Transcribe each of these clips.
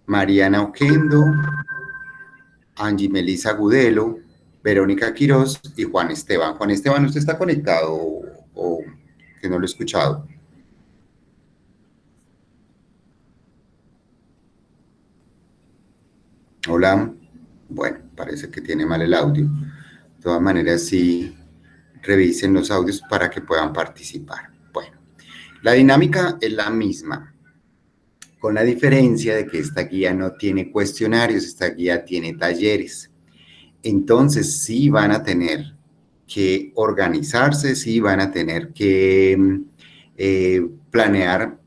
Mariana Oquendo, Angie Melissa Gudelo, Verónica Quiroz y Juan Esteban. Juan Esteban, ¿usted está conectado o que no lo he escuchado? Hola. Bueno, parece que tiene mal el audio. De todas maneras, sí, revisen los audios para que puedan participar. Bueno, la dinámica es la misma, con la diferencia de que esta guía no tiene cuestionarios, esta guía tiene talleres. Entonces, sí van a tener que organizarse, sí van a tener que planear.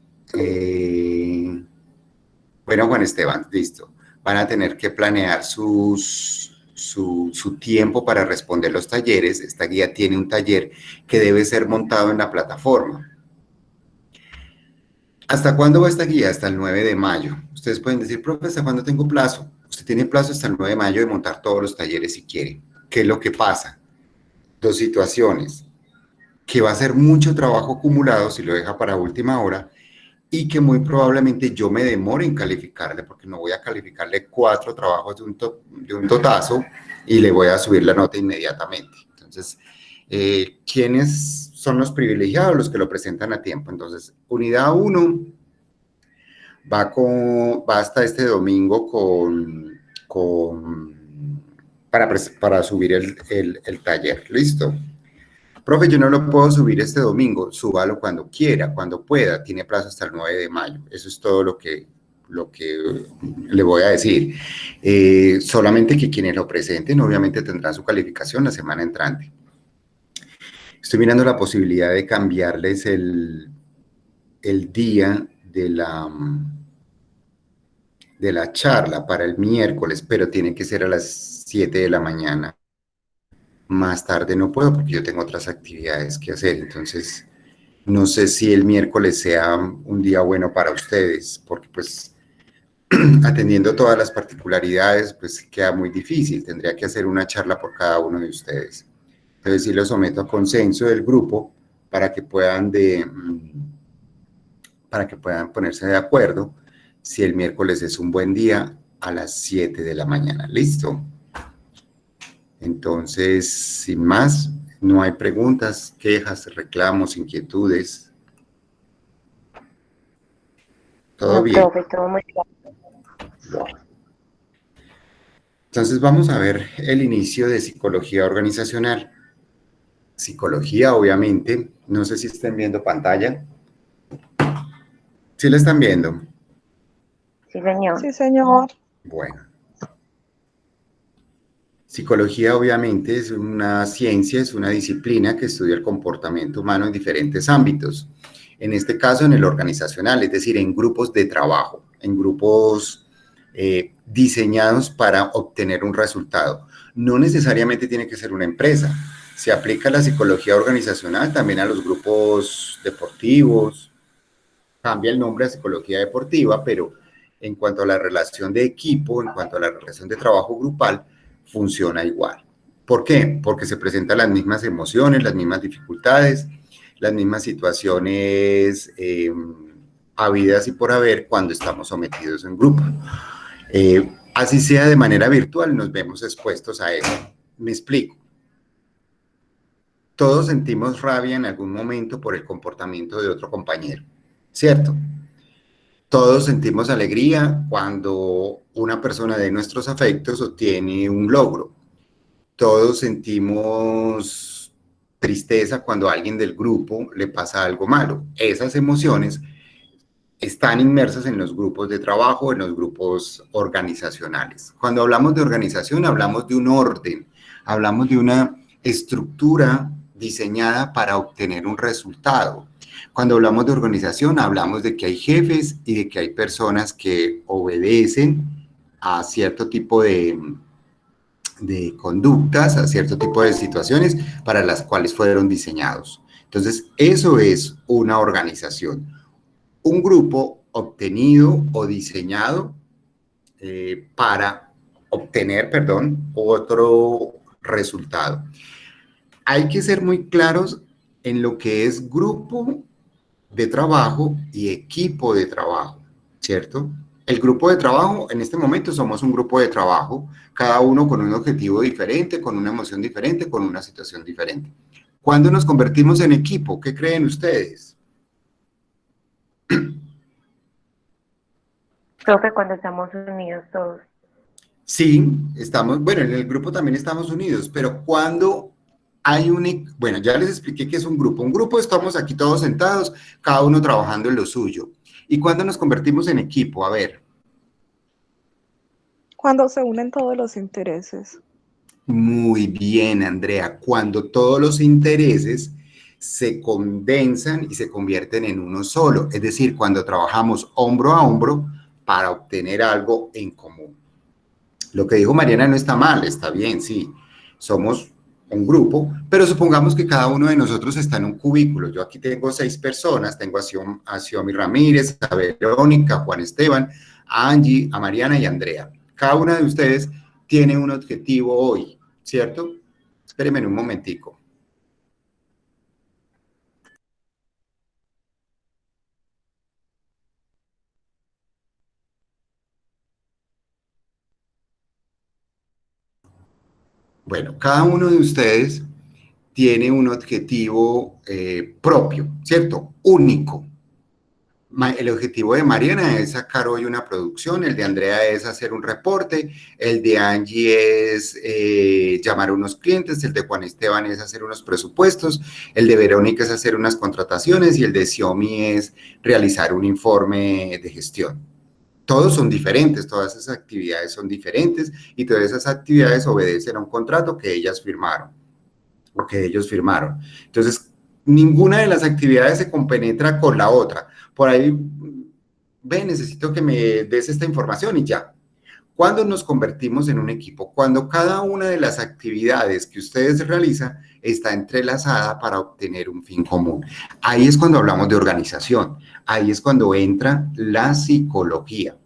Bueno, Juan Esteban, listo. Van a tener que planear su tiempo para responder los talleres. Esta guía tiene un taller que debe ser montado en la plataforma. ¿Hasta cuándo va esta guía? Hasta el 9 de mayo. Ustedes pueden decir, profe, ¿hasta cuándo tengo plazo? Usted tiene plazo hasta el 9 de mayo de montar todos los talleres si quiere. ¿Qué es lo que pasa? Dos situaciones. Que va a ser mucho trabajo acumulado si lo deja para última hora y que muy probablemente yo me demore en calificarle porque no voy a calificarle 4 trabajos de un totazo y le voy a subir la nota inmediatamente. Entonces, ¿quiénes son los privilegiados? Los que lo presentan a tiempo. Entonces, unidad 1 va hasta este domingo para subir el taller. ¿Listo? Profe, yo no lo puedo subir este domingo, súbalo cuando quiera, cuando pueda, tiene plazo hasta el 9 de mayo. Eso es todo lo que le voy a decir. Solamente que quienes lo presenten, obviamente tendrán su calificación la semana entrante. Estoy mirando la posibilidad de cambiarles el día de la charla para el miércoles, pero tiene que ser a las 7 de la mañana. Más tarde no puedo porque yo tengo otras actividades que hacer, entonces no sé si el miércoles sea un día bueno para ustedes, porque pues atendiendo todas las particularidades, pues queda muy difícil, tendría que hacer una charla por cada uno de ustedes. Entonces sí lo someto a consenso del grupo para que puedan ponerse de acuerdo si el miércoles es un buen día a las 7 de la mañana. ¿Listo? Entonces, sin más, no hay preguntas, quejas, reclamos, inquietudes. ¿Todo No, bien? profe, todo muy claro. Bueno. Entonces vamos a ver el inicio de psicología organizacional. Psicología, obviamente, no sé si estén viendo pantalla. ¿Sí la están viendo? Sí, señor. Sí, señor. Bueno. Psicología, obviamente, es una ciencia, es una disciplina que estudia el comportamiento humano en diferentes ámbitos. En este caso, en el organizacional, es decir, en grupos de trabajo, en grupos diseñados para obtener un resultado. No necesariamente tiene que ser una empresa. Se aplica la psicología organizacional también a los grupos deportivos. Cambia el nombre a psicología deportiva, pero en cuanto a la relación de equipo, en cuanto a la relación de trabajo grupal, funciona igual. ¿Por qué? Porque se presentan las mismas emociones, las mismas dificultades, las mismas situaciones habidas y por haber cuando estamos sometidos en grupo. Así sea de manera virtual, nos vemos expuestos a eso. Me explico. Todos sentimos rabia en algún momento por el comportamiento de otro compañero, ¿cierto? Todos sentimos alegría cuando una persona de nuestros afectos obtiene un logro. Todos sentimos tristeza cuando a alguien del grupo le pasa algo malo. Esas emociones están inmersas en los grupos de trabajo, en los grupos organizacionales. Cuando hablamos de organización, hablamos de un orden, hablamos de una estructura diseñada para obtener un resultado. Cuando hablamos de organización, hablamos de que hay jefes y de que hay personas que obedecen a cierto tipo de conductas, a cierto tipo de situaciones para las cuales fueron diseñados. Entonces, eso es una organización. Un grupo obtenido o diseñado para obtener, otro resultado. Hay que ser muy claros en lo que es grupo de trabajo y equipo de trabajo. ¿cierto? El grupo de trabajo, en este momento somos un grupo de trabajo, cada uno con un objetivo diferente, con una emoción diferente, con una situación diferente. ¿Cuándo nos convertimos en equipo? ¿Qué creen ustedes? Creo que cuando estamos unidos todos. Sí, estamos, bueno, en el grupo también estamos unidos, pero cuando hay bueno, ya les expliqué que es un grupo. Un grupo estamos aquí todos sentados, cada uno trabajando en lo suyo. ¿Y cuándo nos convertimos en equipo? A ver. Cuando se unen todos los intereses. Muy bien, Andrea. Cuando todos los intereses se condensan y se convierten en uno solo, es decir, cuando trabajamos hombro a hombro para obtener algo en común. Lo que dijo Mariana no está mal, está bien, sí. Somos un grupo, pero supongamos que cada uno de nosotros está en un cubículo. Yo aquí tengo 6 personas, tengo a Xiomi Ramírez, a Verónica, a Juan Esteban, a Angie, a Mariana y a Andrea. Cada una de ustedes tiene un objetivo hoy, ¿cierto? Espérenme un momentico. Bueno, cada uno de ustedes tiene un objetivo propio, ¿cierto? Único. El objetivo de Mariana es sacar hoy una producción, el de Andrea es hacer un reporte, el de Angie es llamar a unos clientes, el de Juan Esteban es hacer unos presupuestos, el de Verónica es hacer unas contrataciones y el de Xiomi es realizar un informe de gestión. Todos son diferentes, todas esas actividades son diferentes y todas esas actividades obedecen a un contrato que ellas firmaron o que ellos firmaron. Entonces, ninguna de las actividades se compenetra con la otra. Por ahí, ve, necesito que me des esta información y ya. ¿Cuándo nos convertimos en un equipo? Cuando cada una de las actividades que ustedes realizan está entrelazada para obtener un fin común. Ahí es cuando hablamos de organización. Ahí es cuando entra la psicología.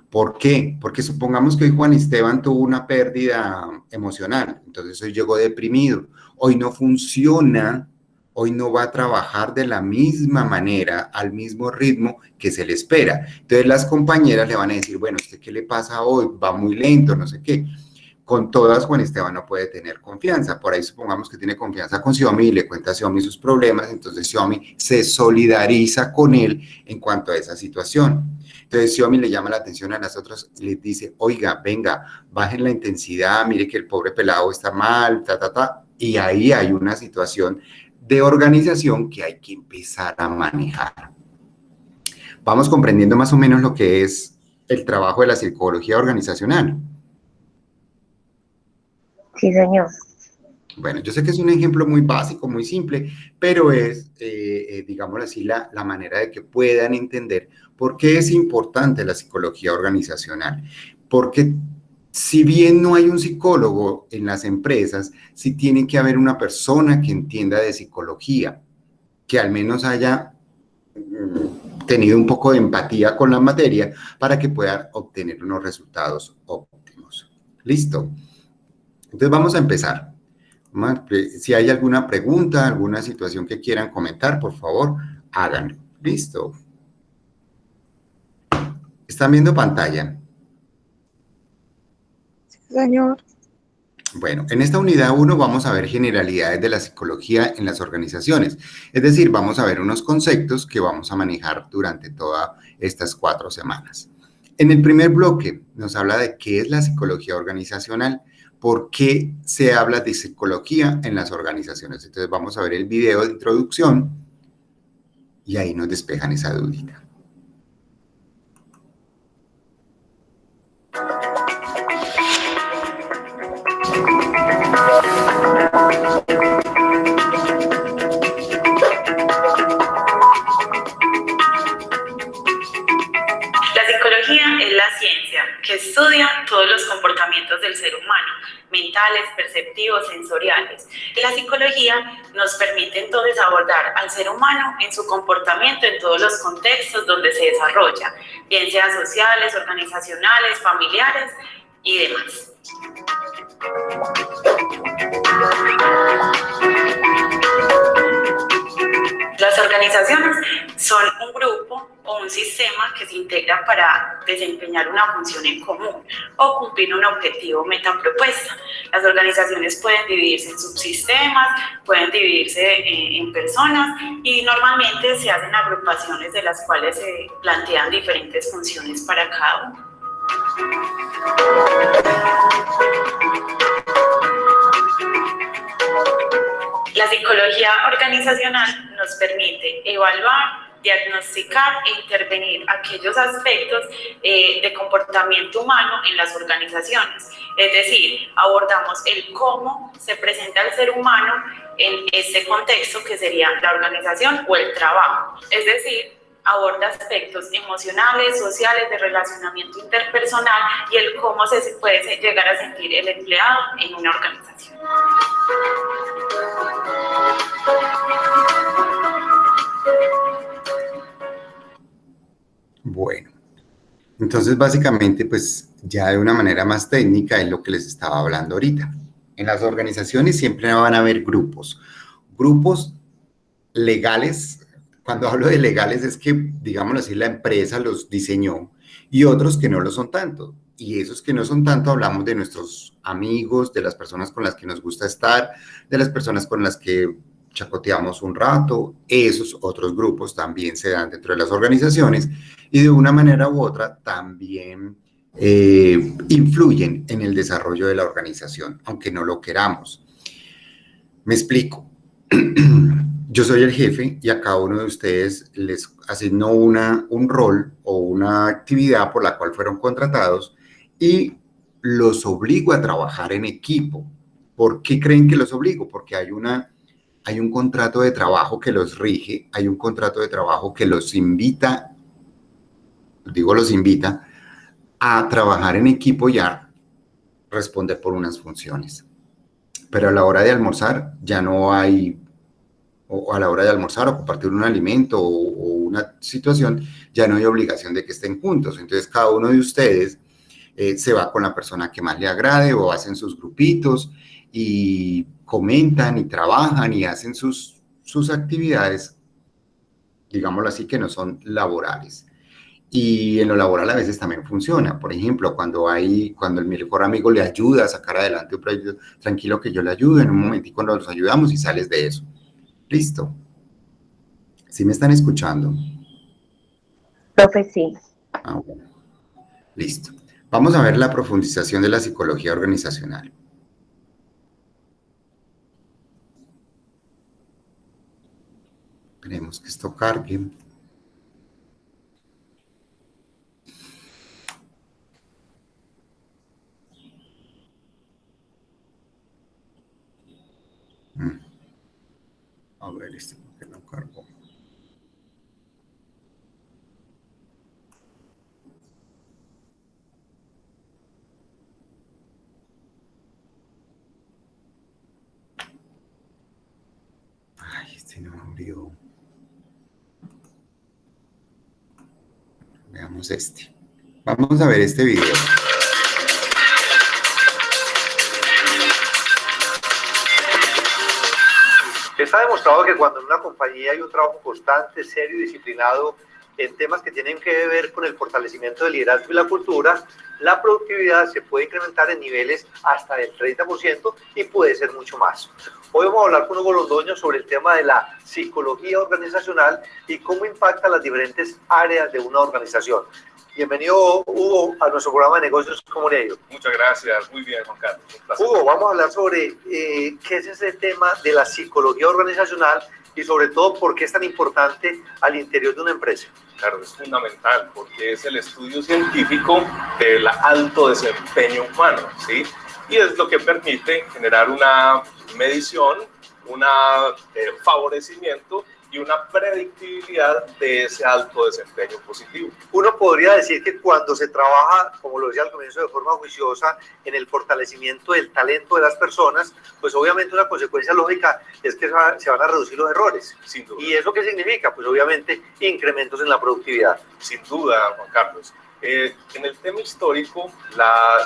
¿Por qué? Porque supongamos que hoy Juan Esteban tuvo una pérdida emocional, entonces hoy llegó deprimido, hoy no funciona, hoy no va a trabajar de la misma manera, al mismo ritmo que se le espera. Entonces las compañeras le van a decir, bueno, ¿usted qué le pasa hoy? Va muy lento, no sé qué. Con todas Juan Esteban no puede tener confianza, por ahí supongamos que tiene confianza con Xiomi y le cuenta a Xiomi sus problemas, entonces Xiomi se solidariza con él en cuanto a esa situación. Entonces Xiomi le llama la atención a las otras y les dice, oiga, venga, bajen la intensidad, mire que el pobre pelado está mal, y ahí hay una situación de organización que hay que empezar a manejar. Vamos comprendiendo más o menos lo que es el trabajo de la psicología organizacional. Sí, señor. Bueno, yo sé que es un ejemplo muy básico, muy simple, pero es, digámoslo así, la manera de que puedan entender por qué es importante la psicología organizacional. Porque si bien no hay un psicólogo en las empresas, sí tiene que haber una persona que entienda de psicología, que al menos haya tenido un poco de empatía con la materia para que pueda obtener unos resultados óptimos. ¿Listo? Entonces vamos a empezar. Si hay alguna pregunta, alguna situación que quieran comentar, por favor, háganlo. Listo. ¿Están viendo pantalla? Sí, señor. Bueno, en esta unidad 1 vamos a ver generalidades de la psicología en las organizaciones. Es decir, vamos a ver unos conceptos que vamos a manejar durante todas estas 4 semanas. En el primer bloque nos habla de qué es la psicología organizacional, por qué se habla de psicología en las organizaciones. Entonces vamos a ver el video de introducción y ahí nos despejan esa dudita. La psicología es la ciencia que estudia todos los comportamientos del ser humano, mentales, perceptivos, sensoriales. La psicología nos permite entonces abordar al ser humano en su comportamiento en todos los contextos donde se desarrolla, bien sean sociales, organizacionales, familiares y demás. Las organizaciones son un grupo o un sistema que se integra para desempeñar una función en común o cumplir un objetivo o meta propuesta. Las organizaciones pueden dividirse en subsistemas, pueden dividirse en personas y normalmente se hacen agrupaciones de las cuales se plantean diferentes funciones para cada uno. La psicología organizacional nos permite evaluar, diagnosticar e intervenir aquellos aspectos de comportamiento humano en las organizaciones. Es decir, abordamos el cómo se presenta el ser humano en este contexto que sería la organización o el trabajo. Es decir, aborda aspectos emocionales, sociales, de relacionamiento interpersonal y el cómo se puede llegar a sentir el empleado en una organización. Bueno, entonces básicamente pues ya de una manera más técnica es lo que les estaba hablando ahorita. En las organizaciones siempre van a haber grupos legales. Cuando hablo de legales es que, digámoslo así, la empresa los diseñó y otros que no lo son tanto. Y esos que no son tanto hablamos de nuestros amigos, de las personas con las que nos gusta estar, de las personas con las que chacoteamos un rato. Esos otros grupos también se dan dentro de las organizaciones y de una manera u otra también influyen en el desarrollo de la organización, aunque no lo queramos. Me explico. Yo soy el jefe y a cada uno de ustedes les asigno un rol o una actividad por la cual fueron contratados y los obligo a trabajar en equipo. ¿Por qué creen que los obligo? Porque hay un contrato de trabajo que los rige, hay un contrato de trabajo que los invita a trabajar en equipo y a responder por unas funciones. Pero a la hora de almorzar ya no hay, o a la hora de almorzar o compartir un alimento o una situación, ya no hay obligación de que estén juntos. Entonces cada uno de ustedes se va con la persona que más le agrade o hacen sus grupitos y comentan y trabajan y hacen sus actividades, digámoslo así, que no son laborales. Y en lo laboral a veces también funciona. Por ejemplo, cuando el mejor amigo le ayuda a sacar adelante un proyecto, tranquilo que yo le ayudo, en un momentico nos ayudamos y sales de eso. ¿Listo? ¿Sí me están escuchando? Profe, sí. Ah, bueno. Listo. Vamos a ver la profundización de la psicología organizacional. Esperemos que esto cargue. A ver, ¿por qué no cargó? Ay, no abrió. Veamos este. Vamos a ver este video. Está demostrado que cuando en una compañía hay un trabajo constante, serio y disciplinado en temas que tienen que ver con el fortalecimiento del liderazgo y la cultura, la productividad se puede incrementar en niveles hasta del 30% y puede ser mucho más. Hoy vamos a hablar con Hugo Londoño sobre el tema de la psicología organizacional y cómo impacta las diferentes áreas de una organización. Bienvenido, Hugo, a nuestro programa de negocios. ¿Cómo le ha ido? Muchas gracias, muy bien, Juan Carlos. Un placer. Hugo, vamos a hablar sobre qué es ese tema de la psicología organizacional y sobre todo por qué es tan importante al interior de una empresa. Claro, es fundamental porque es el estudio científico del alto desempeño humano, ¿sí? Y es lo que permite generar una medición, un favorecimiento y una predictibilidad de ese alto desempeño positivo. Uno podría decir que cuando se trabaja, como lo decía al comienzo, de forma juiciosa en el fortalecimiento del talento de las personas, pues obviamente una consecuencia lógica es que se van a reducir los errores. Sin duda. ¿Y eso qué significa? Pues obviamente incrementos en la productividad. Sin duda, Juan Carlos. En el tema histórico,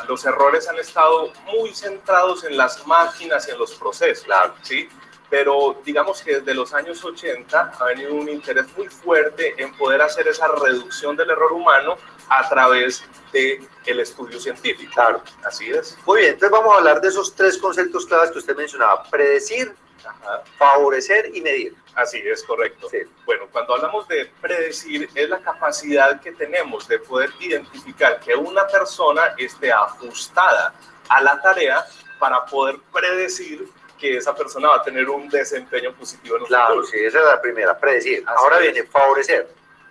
los errores han estado muy centrados en las máquinas y en los procesos, Claro. ¿sí? pero digamos que desde los años 80 ha venido un interés muy fuerte en poder hacer esa reducción del error humano a través del estudio científico. Claro. Así es. Muy bien, entonces vamos a hablar de esos tres conceptos claves que usted mencionaba: predecir, favorecer y medir. Así es, correcto. Sí. Bueno, cuando hablamos de predecir, es la capacidad que tenemos de poder identificar que una persona esté ajustada a la tarea para poder predecir que esa persona va a tener un desempeño positivo en un futuro. Sí, esa es la primera, predecir. Así Ahora es. viene favorecer.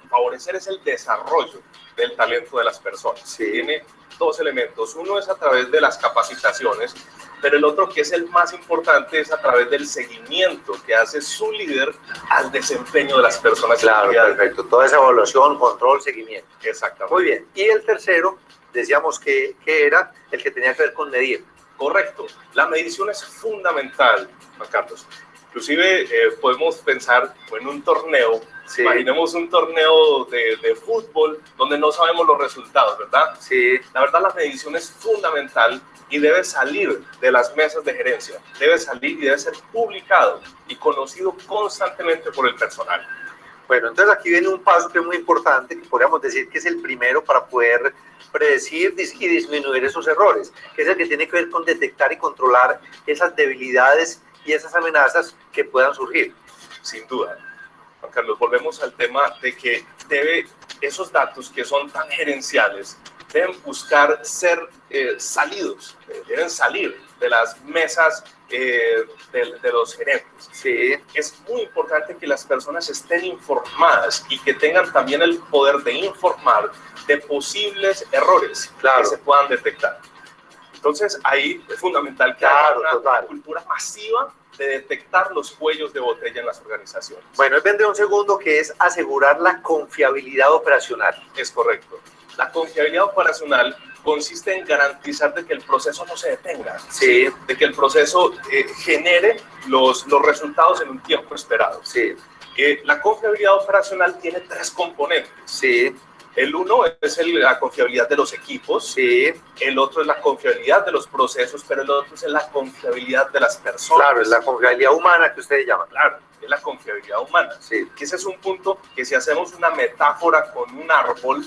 Favorecer es el desarrollo del talento de las personas. Sí. Tiene dos elementos. Uno es a través de las capacitaciones, pero el otro, que es el más importante, es a través del seguimiento que hace su líder al desempeño de las personas. Claro, perfecto. Toda esa evaluación, control, seguimiento. Exactamente. Muy bien. Y el tercero, decíamos que era el que tenía que ver con medir. Correcto. La medición es fundamental, Juan Carlos. Inclusive podemos pensar en un torneo. Sí. Imaginemos un torneo de fútbol donde no sabemos los resultados, ¿verdad? Sí. La verdad, la medición es fundamental y debe salir de las mesas de gerencia. Debe salir y debe ser publicado y conocido constantemente por el personal. Bueno, entonces aquí viene un paso que es muy importante, que podríamos decir que es el primero para poder predecir y disminuir esos errores, que es el que tiene que ver con detectar y controlar esas debilidades y esas amenazas que puedan surgir. Sin duda. Juan Carlos, volvemos al tema de que esos datos que son tan gerenciales deben buscar ser salidos, deben salir de las mesas de los gerentes. Sí. Es muy importante que las personas estén informadas y que tengan también el poder de informar de posibles errores que se puedan detectar. Entonces, ahí es fundamental que haya una cultura masiva de detectar los cuellos de botella en las organizaciones. Bueno, ahí vendrá un segundo, que es asegurar la confiabilidad operacional. Es correcto. La confiabilidad operacional consiste en garantizar de que el proceso no se detenga, sí, de que el proceso genere los resultados en un tiempo esperado. Sí. La confiabilidad operacional tiene tres componentes. Sí. El uno es la confiabilidad de los equipos, sí. El otro es la confiabilidad de los procesos, pero el otro es la confiabilidad de las personas. Claro, es la confiabilidad humana que ustedes llaman. Claro, es la confiabilidad humana. Sí. Que ese es un punto que, si hacemos una metáfora con un árbol,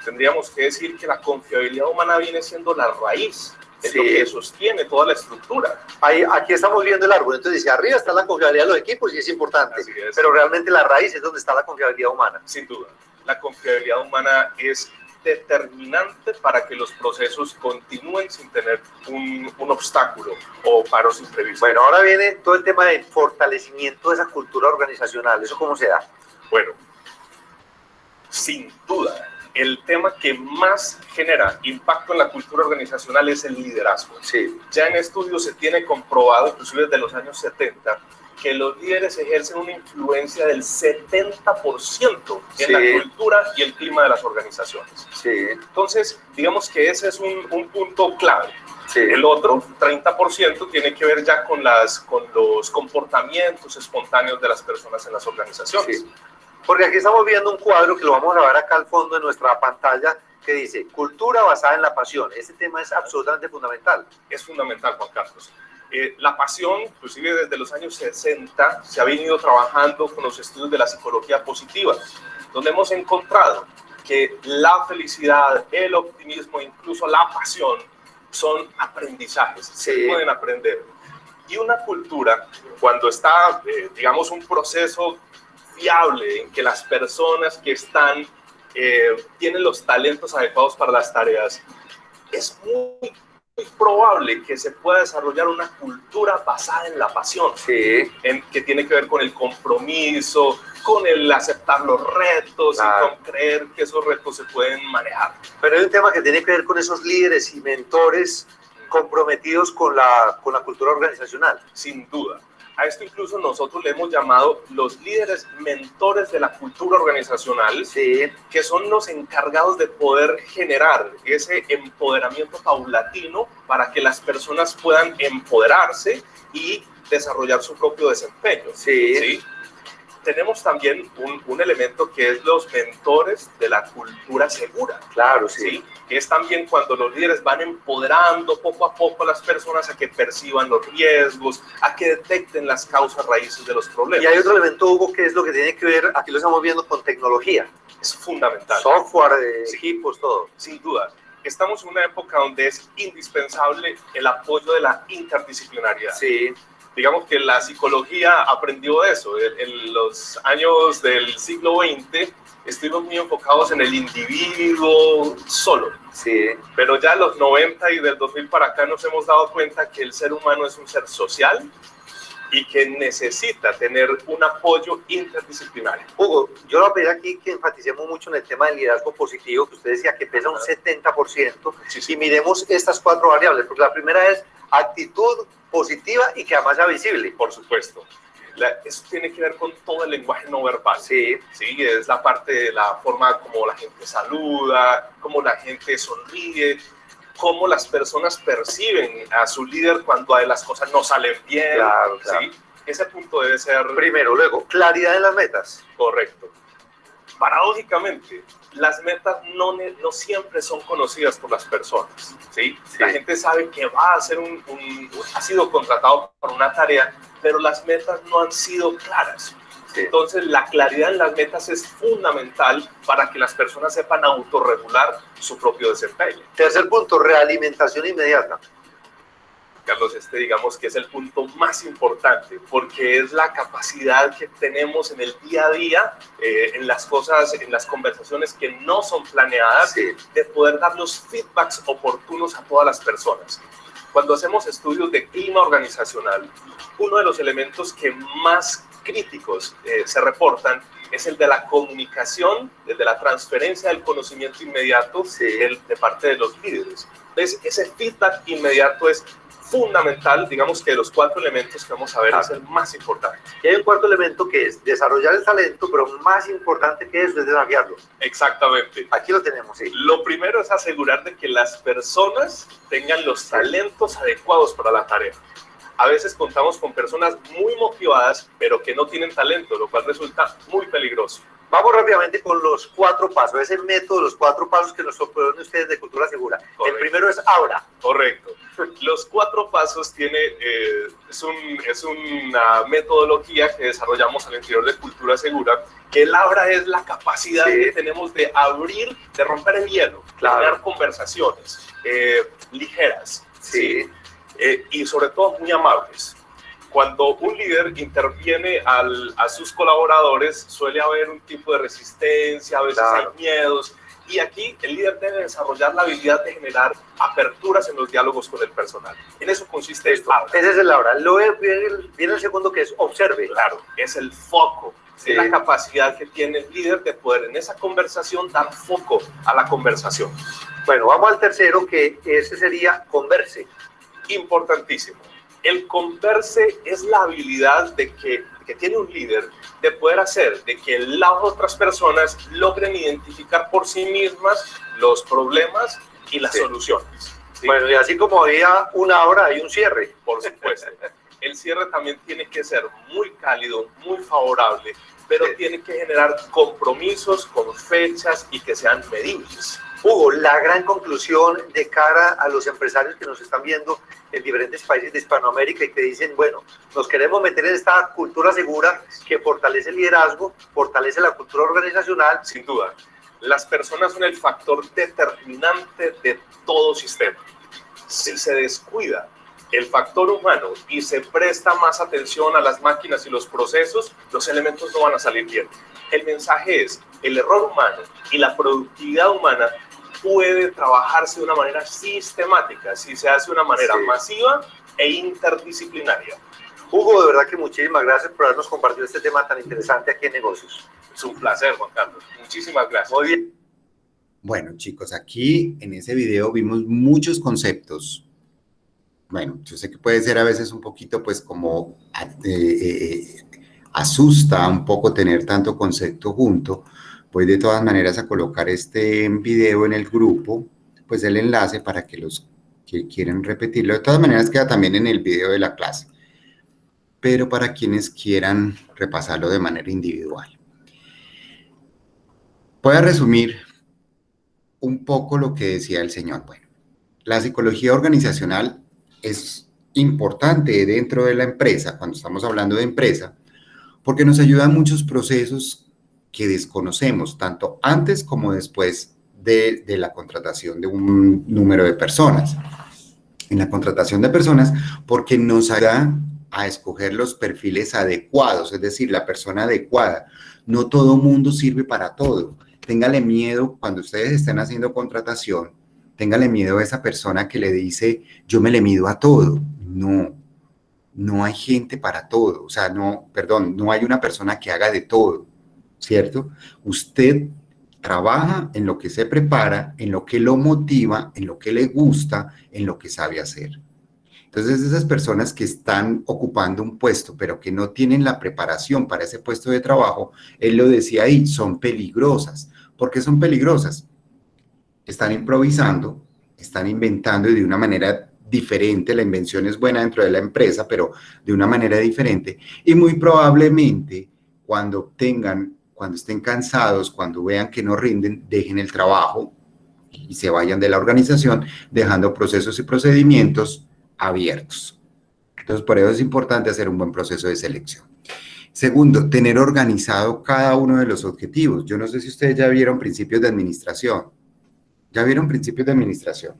tendríamos que decir que la confiabilidad humana viene siendo la raíz, es lo que sostiene toda la estructura. Aquí estamos viendo el árbol, entonces dice, arriba está la confiabilidad de los equipos y es importante, pero realmente la raíz es donde está la confiabilidad humana. Sin duda. La confiabilidad humana es determinante para que los procesos continúen sin tener un obstáculo o paros imprevistos. Bueno, ahora viene todo el tema del fortalecimiento de esa cultura organizacional. ¿Eso cómo se da? Bueno, sin duda, el tema que más genera impacto en la cultura organizacional es el liderazgo. Sí. Ya en estudios se tiene comprobado, inclusive desde los años 70, que los líderes ejercen una influencia del 70% en la cultura y el clima de las organizaciones. Sí. Entonces, digamos que ese es un punto clave. Sí. El otro, 30%, tiene que ver ya con los comportamientos espontáneos de las personas en las organizaciones. Sí. Porque aquí estamos viendo un cuadro que lo vamos a ver acá al fondo de nuestra pantalla, que dice cultura basada en la pasión. Este tema es absolutamente fundamental. Es fundamental, Juan Carlos. La pasión, inclusive desde los años 60, se ha venido trabajando con los estudios de la psicología positiva, donde hemos encontrado que la felicidad, el optimismo, incluso la pasión, son aprendizajes, se pueden aprender. Y una cultura, cuando está, digamos, un proceso fiable en que las personas que están, tienen los talentos adecuados para las tareas, es muy probable que se pueda desarrollar una cultura basada en la pasión, que tiene que ver con el compromiso, con el aceptar los retos y con creer que esos retos se pueden manejar. Pero hay un tema que tiene que ver con esos líderes y mentores comprometidos con la cultura organizacional. Sin duda. A esto incluso nosotros le hemos llamado los líderes mentores de la cultura organizacional, que son los encargados de poder generar ese empoderamiento paulatino para que las personas puedan empoderarse y desarrollar su propio desempeño. tenemos también un elemento que es los mentores de la cultura segura. Claro, ¿Sí? Que es también cuando los líderes van empoderando poco a poco a las personas a que perciban los riesgos, a que detecten las causas raíces de los problemas. Y hay otro elemento, Hugo, que es lo que tiene que ver, aquí lo estamos viendo, con tecnología. Es fundamental. Software, equipos, todo. Sin duda. Estamos en una época donde es indispensable el apoyo de la interdisciplinariedad. Sí. Digamos que la psicología aprendió eso. En los años del siglo XX estuvimos muy enfocados en el individuo solo. Sí. Pero ya en los 90 y del 2000 para acá nos hemos dado cuenta que el ser humano es un ser social y que necesita tener un apoyo interdisciplinario. Hugo, yo lo pedí aquí que enfaticemos mucho en el tema del liderazgo positivo, que usted decía que pesa un 70%, Sí. y miremos estas 4 variables, porque la primera es actitud positiva y que además sea visible. Por supuesto. Eso tiene que ver con todo el lenguaje no verbal. Sí. Sí, es la parte de la forma como la gente saluda, cómo la gente sonríe, cómo las personas perciben a su líder cuando las cosas no salen bien. Claro, claro. ¿Sí? Ese punto debe ser Primero, luego, claridad en las metas. correcto. Paradójicamente, las metas no siempre son conocidas por las personas. ¿Sí? Sí. La gente sabe que va a hacer ha sido contratado para una tarea, pero las metas no han sido claras. Sí. Entonces, la claridad en las metas es fundamental para que las personas sepan autorregular su propio desempeño. Tercer punto, realimentación inmediata. Carlos, digamos que es el punto más importante, porque es la capacidad que tenemos en el día a día, en las cosas, en las conversaciones que no son planeadas, Sí. de poder dar los feedbacks oportunos a todas las personas. Cuando hacemos estudios de clima organizacional, uno de los elementos que más críticos se reportan es el de la comunicación, el de la transferencia del conocimiento inmediato Sí. de parte de los líderes. Entonces, ese feedback inmediato es fundamental. Digamos que de los 4 elementos que vamos a ver es el más importante. Y hay un cuarto elemento que es desarrollar el talento, pero más importante que eso es desafiarlo. Exactamente. Aquí lo tenemos, sí. Lo primero es asegurar de que las personas tengan los talentos adecuados para la tarea. A veces contamos con personas muy motivadas, pero que no tienen talento, lo cual resulta muy peligroso. Vamos rápidamente con los 4 pasos, ese método, los 4 pasos que nos proponen ustedes de Cultura Segura. Correcto. El primero es ahora. Correcto. Los 4 pasos es una metodología que desarrollamos al interior de Cultura Segura, que el ahora es la capacidad Sí. que tenemos de abrir, de romper el hielo, Claro. de crear conversaciones ligeras, Sí. y sobre todo muy amables. Cuando un líder interviene a sus colaboradores, suele haber un tipo de resistencia, a veces Claro. hay miedos, y aquí el líder debe desarrollar la habilidad de generar aperturas en los diálogos con el personal. En eso consiste esto. Ese es el ahora. Luego viene el segundo, que es observe. Claro, es el foco, Sí. es la capacidad que tiene el líder de poder en esa conversación dar foco a la conversación. Bueno, vamos al tercero, que ese sería converse. Importantísimo. El converse es la habilidad que tiene un líder de poder hacer de que las otras personas logren identificar por sí mismas los problemas y las Sí. soluciones. ¿Sí? Bueno, y así como había una hora, hay un cierre. Por supuesto. El cierre también tiene que ser muy cálido, muy favorable, pero Sí. tiene que generar compromisos con fechas y que sean medibles. Hugo, la gran conclusión de cara a los empresarios que nos están viendo en diferentes países de Hispanoamérica y que dicen, bueno, nos queremos meter en esta cultura segura que fortalece el liderazgo, fortalece la cultura organizacional. Sin duda, las personas son el factor determinante de todo sistema. Si se descuida el factor humano y se presta más atención a las máquinas y los procesos, los elementos no van a salir bien. El mensaje es, el error humano y la productividad humana puede trabajarse de una manera sistemática, si se hace de una manera Sí. masiva e interdisciplinaria. Hugo, de verdad que muchísimas gracias por habernos compartido este tema tan interesante aquí en Negocios. Es un placer, Juan Carlos. Muchísimas gracias. Muy bien. Bueno, chicos, aquí en ese video vimos muchos conceptos. Bueno, yo sé que puede ser a veces un poquito, pues, como asusta un poco tener tanto concepto junto. Voy de todas maneras a colocar este video en el grupo, pues el enlace para que los que quieren repetirlo. De todas maneras queda también en el video de la clase. pero para quienes quieran repasarlo de manera individual. Voy a resumir un poco lo que decía el señor. Bueno, la psicología organizacional es importante dentro de la empresa, cuando estamos hablando de empresa, porque nos ayuda a muchos procesos que desconocemos, tanto antes como después de la contratación de un número de personas. En la contratación de personas, porque nos ayuda a escoger los perfiles adecuados, es decir, la persona adecuada. No todo mundo sirve para todo. Téngale miedo cuando ustedes estén haciendo contratación, téngale miedo a esa persona que le dice, yo me le mido a todo. No hay gente para todo. O sea, no hay una persona que haga de todo, ¿cierto? Usted trabaja en lo que se prepara, en lo que lo motiva, en lo que le gusta, en lo que sabe hacer. Entonces, esas personas que están ocupando un puesto, pero que no tienen la preparación para ese puesto de trabajo, él lo decía ahí, son peligrosas. ¿Por qué son peligrosas? Están improvisando, están inventando y de una manera diferente. La invención es buena dentro de la empresa, pero de una manera diferente. Y muy probablemente cuando estén cansados, cuando vean que no rinden, dejen el trabajo y se vayan de la organización, dejando procesos y procedimientos abiertos. Entonces, por eso es importante hacer un buen proceso de selección. Segundo, tener organizado cada uno de los objetivos. Yo no sé si ustedes ya vieron principios de administración. ¿Ya vieron principios de administración?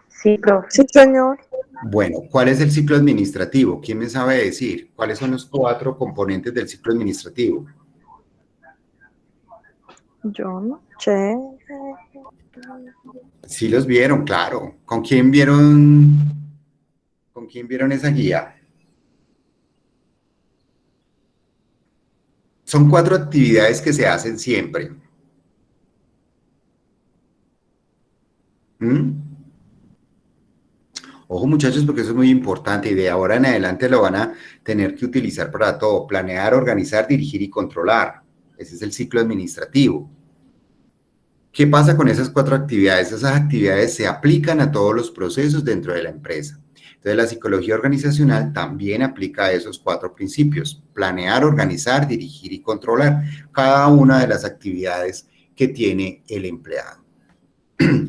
Sí, profe. Sí, señor. Bueno, ¿cuál es el ciclo administrativo? ¿Quién me sabe decir? ¿Cuáles son los 4 componentes del ciclo administrativo? Yo no sé. Sí los vieron, claro. ¿Con quién vieron esa guía? Son 4 actividades que se hacen siempre. Ojo, muchachos, porque eso es muy importante y de ahora en adelante lo van a tener que utilizar para todo. Planear, organizar, dirigir y controlar. Ese es el ciclo administrativo. ¿Qué pasa con esas 4 actividades? Esas actividades se aplican a todos los procesos dentro de la empresa. Entonces, la psicología organizacional también aplica a esos 4 principios. Planear, organizar, dirigir y controlar cada una de las actividades que tiene el empleado.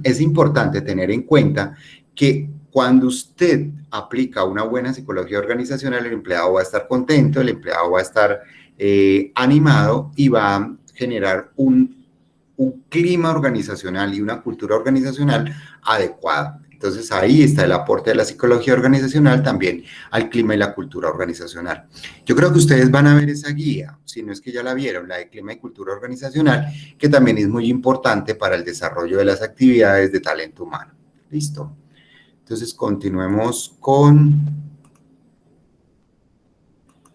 Es importante tener en cuenta que cuando usted aplica una buena psicología organizacional, el empleado va a estar contento, el empleado va a estar animado y va a generar un clima organizacional y una cultura organizacional adecuada. Entonces, ahí está el aporte de la psicología organizacional también al clima y la cultura organizacional. Yo creo que ustedes van a ver esa guía, si no es que ya la vieron, la de clima y cultura organizacional, que también es muy importante para el desarrollo de las actividades de talento humano. ¿Listo? Entonces, continuemos con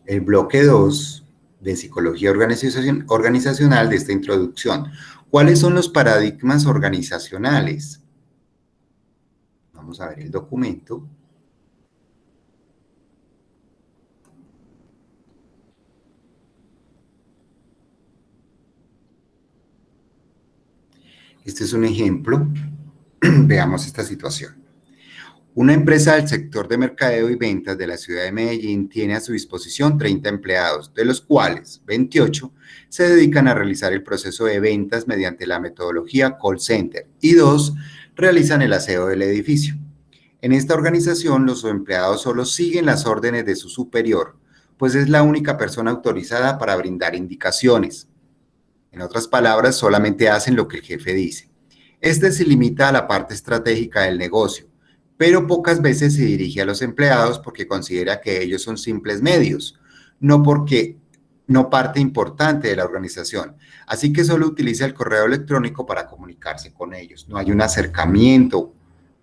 el bloque 2 de psicología organizacional de esta introducción. ¿Cuáles son los paradigmas organizacionales? Vamos a ver el documento. Este es un ejemplo. Veamos esta situación. Una empresa del sector de mercadeo y ventas de la ciudad de Medellín tiene a su disposición 30 empleados, de los cuales 28 se dedican a realizar el proceso de ventas mediante la metodología call center y 2 realizan el aseo del edificio. En esta organización, los empleados solo siguen las órdenes de su superior, pues es la única persona autorizada para brindar indicaciones. En otras palabras, solamente hacen lo que el jefe dice. Este se limita a la parte estratégica del negocio, pero pocas veces se dirige a los empleados porque considera que ellos son simples medios, no parte importante de la organización. Así que solo utiliza el correo electrónico para comunicarse con ellos. No hay un acercamiento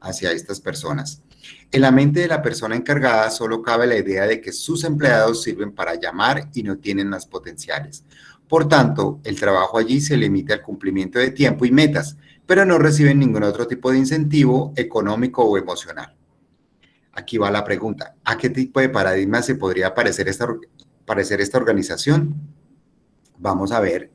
hacia estas personas. En la mente de la persona encargada solo cabe la idea de que sus empleados sirven para llamar y no tienen más potenciales. Por tanto, el trabajo allí se limita al cumplimiento de tiempo y metas, pero no reciben ningún otro tipo de incentivo económico o emocional. Aquí va la pregunta, ¿a qué tipo de paradigma se podría parecer esta organización? Vamos a ver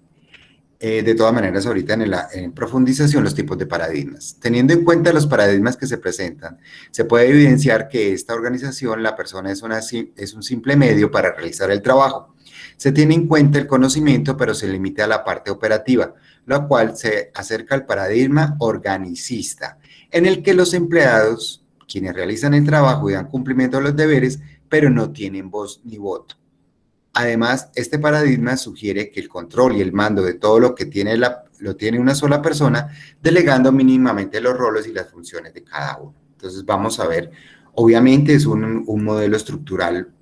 de todas maneras, ahorita en profundización, los tipos de paradigmas. Teniendo en cuenta los paradigmas que se presentan, se puede evidenciar que esta organización, la persona es un simple medio para realizar el trabajo. Se tiene en cuenta el conocimiento, pero se limita a la parte operativa, lo cual se acerca al paradigma organicista, en el que los empleados, quienes realizan el trabajo y dan cumplimiento a los deberes, pero no tienen voz ni voto. Además, este paradigma sugiere que el control y el mando de todo lo que lo tiene una sola persona, delegando mínimamente los roles y las funciones de cada uno. Entonces vamos a ver, obviamente es un modelo estructural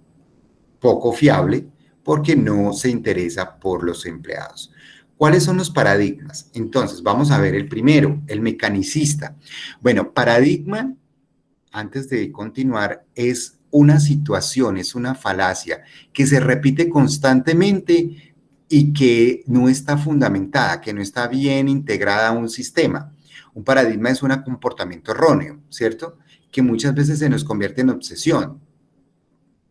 poco fiable porque no se interesa por los empleados. ¿Cuáles son los paradigmas? Entonces vamos a ver el primero, el mecanicista. Bueno, paradigma, antes de continuar, es una situación, es una falacia que se repite constantemente y que no está fundamentada, que no está bien integrada a un sistema. Un paradigma es un comportamiento erróneo, ¿cierto? Que muchas veces se nos convierte en obsesión,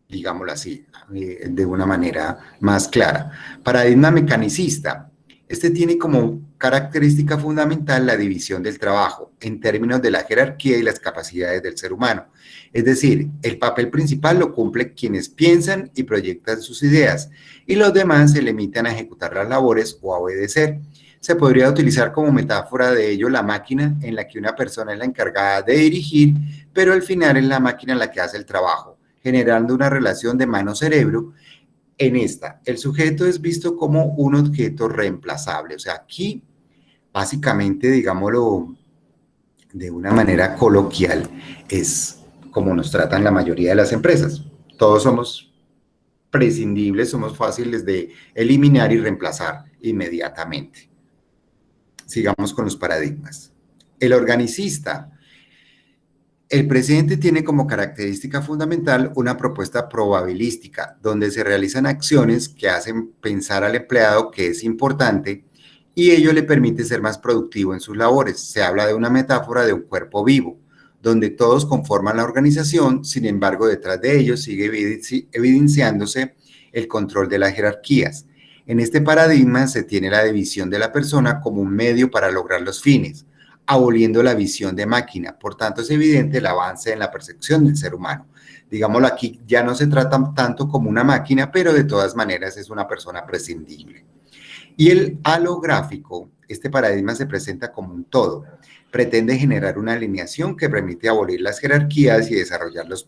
digámoslo así, de una manera más clara. Paradigma mecanicista. Este tiene como característica fundamental la división del trabajo en términos de la jerarquía y las capacidades del ser humano. Es decir, el papel principal lo cumplen quienes piensan y proyectan sus ideas y los demás se limitan a ejecutar las labores o a obedecer. Se podría utilizar como metáfora de ello la máquina en la que una persona es la encargada de dirigir, pero al final es la máquina la que hace el trabajo, generando una relación de mano-cerebro. En esta, el sujeto es visto como un objeto reemplazable. O sea, aquí, básicamente, digámoslo de una manera coloquial, es como nos tratan la mayoría de las empresas. Todos somos prescindibles, somos fáciles de eliminar y reemplazar inmediatamente. Sigamos con los paradigmas. El organicista. El presidente tiene como característica fundamental una propuesta probabilística, donde se realizan acciones que hacen pensar al empleado que es importante y ello le permite ser más productivo en sus labores. Se habla de una metáfora de un cuerpo vivo, donde todos conforman la organización, sin embargo, detrás de ellos sigue evidenciándose el control de las jerarquías. En este paradigma se tiene la división de la persona como un medio para lograr los fines, aboliendo la visión de máquina. Por tanto, es evidente el avance en la percepción del ser humano. Digámoslo aquí, ya no se trata tanto como una máquina, pero de todas maneras es una persona prescindible. Y el halográfico, este paradigma se presenta como un todo. Pretende generar una alineación que permite abolir las jerarquías y desarrollar los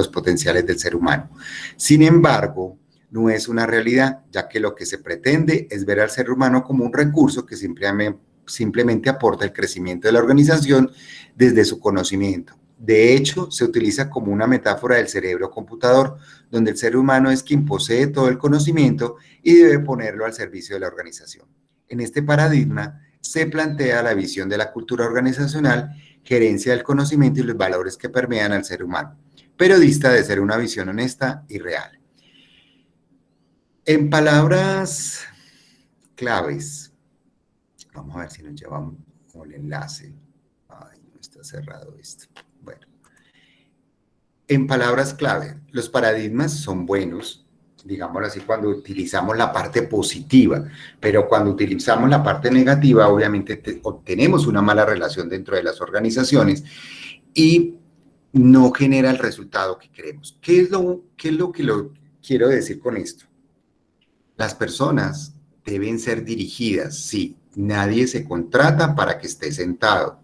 potenciales del ser humano. Sin embargo, no es una realidad, ya que lo que se pretende es ver al ser humano como un recurso que simplemente aporta el crecimiento de la organización desde su conocimiento. De hecho, se utiliza como una metáfora del cerebro computador, donde el ser humano es quien posee todo el conocimiento y debe ponerlo al servicio de la organización. En este paradigma se plantea la visión de la cultura organizacional, gerencia del conocimiento y los valores que permean al ser humano, pero dista de ser una visión honesta y real. En palabras claves, vamos a ver si nos llevamos el enlace. Ay, no está cerrado esto. Bueno. En palabras clave, los paradigmas son buenos, digámoslo así, cuando utilizamos la parte positiva, pero cuando utilizamos la parte negativa, obviamente obtenemos una mala relación dentro de las organizaciones y no genera el resultado que queremos. ¿Qué es lo que quiero decir con esto? Las personas deben ser dirigidas, sí. Nadie se contrata para que esté sentado.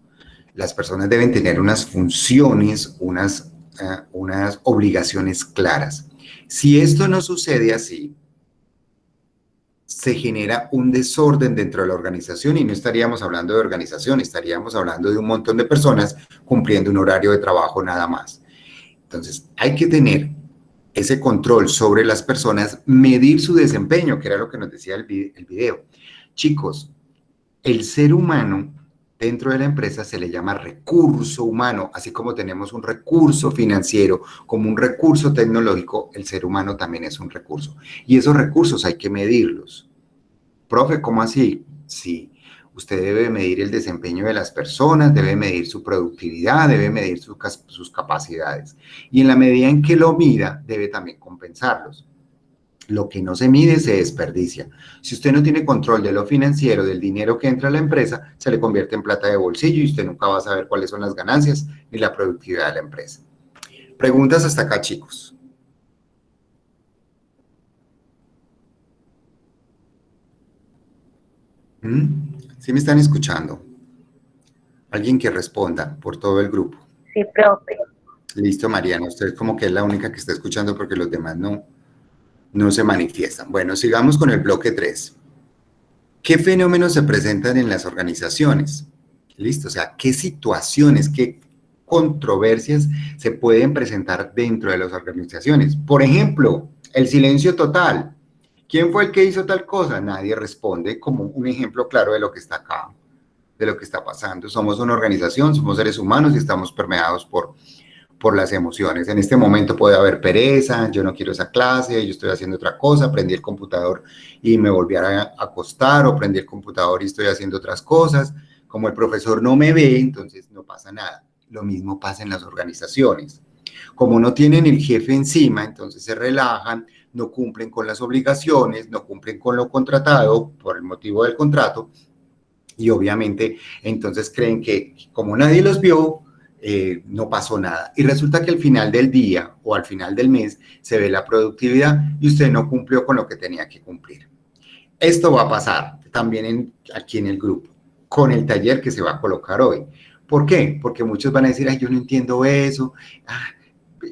Las personas deben tener unas funciones, unas obligaciones claras. Si esto no sucede así, se genera un desorden dentro de la organización y no estaríamos hablando de organización, estaríamos hablando de un montón de personas cumpliendo un horario de trabajo nada más. Entonces, hay que tener ese control sobre las personas, medir su desempeño, que era lo que nos decía el video. Chicos, el ser humano dentro de la empresa se le llama recurso humano, así como tenemos un recurso financiero, como un recurso tecnológico, el ser humano también es un recurso. Y esos recursos hay que medirlos. Profe, ¿cómo así? Sí, usted debe medir el desempeño de las personas, debe medir su productividad, debe medir sus capacidades. Y en la medida en que lo mida, debe también compensarlos. Lo que no se mide se desperdicia. Si usted no tiene control de lo financiero, del dinero que entra a la empresa, se le convierte en plata de bolsillo y usted nunca va a saber cuáles son las ganancias ni la productividad de la empresa. Preguntas hasta acá, chicos. ¿Sí me están escuchando? Alguien que responda por todo el grupo. Sí, profe. Listo, Mariana. Usted como que es la única que está escuchando porque los demás no se manifiestan. Bueno, sigamos con el bloque 3. ¿Qué fenómenos se presentan en las organizaciones? Listo, o sea, ¿qué situaciones, qué controversias se pueden presentar dentro de las organizaciones? Por ejemplo, el silencio total. ¿Quién fue el que hizo tal cosa? Nadie responde, como un ejemplo claro de lo que está acá, de lo que está pasando. Somos una organización, somos seres humanos y estamos permeados por las emociones. En este momento puede haber pereza, yo no quiero esa clase, yo estoy haciendo otra cosa, prendí el computador y me volví a acostar, o prendí el computador y estoy haciendo otras cosas. Como el profesor no me ve, entonces no pasa nada. Lo mismo pasa en las organizaciones. Como no tienen el jefe encima, entonces se relajan, no cumplen con las obligaciones, no cumplen con lo contratado por el motivo del contrato, y obviamente entonces creen que como nadie los vio, no pasó nada. Y resulta que al final del día o al final del mes se ve la productividad y usted no cumplió con lo que tenía que cumplir. Esto va a pasar también aquí en el grupo, con el taller que se va a colocar hoy. ¿Por qué? Porque muchos van a decir, ay, yo no entiendo eso,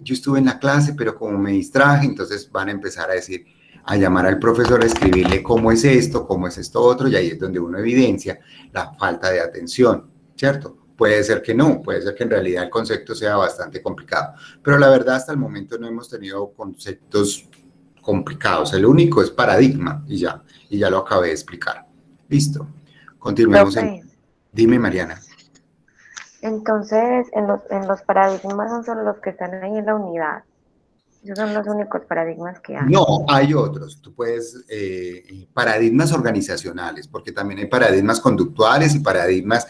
yo estuve en la clase, pero como me distraje, entonces van a empezar a decir, a llamar al profesor, a escribirle cómo es esto otro, y ahí es donde uno evidencia la falta de atención, ¿cierto? Puede ser que no, puede ser que en realidad el concepto sea bastante complicado, pero la verdad hasta el momento no hemos tenido conceptos complicados, el único es paradigma, y ya lo acabé de explicar. Listo, continuemos. Dime, Mariana. Entonces, en los paradigmas son solo los que están ahí en la unidad. Esos son los únicos paradigmas que hay. No, hay otros. Tú puedes, paradigmas organizacionales, porque también hay paradigmas conductuales y paradigmas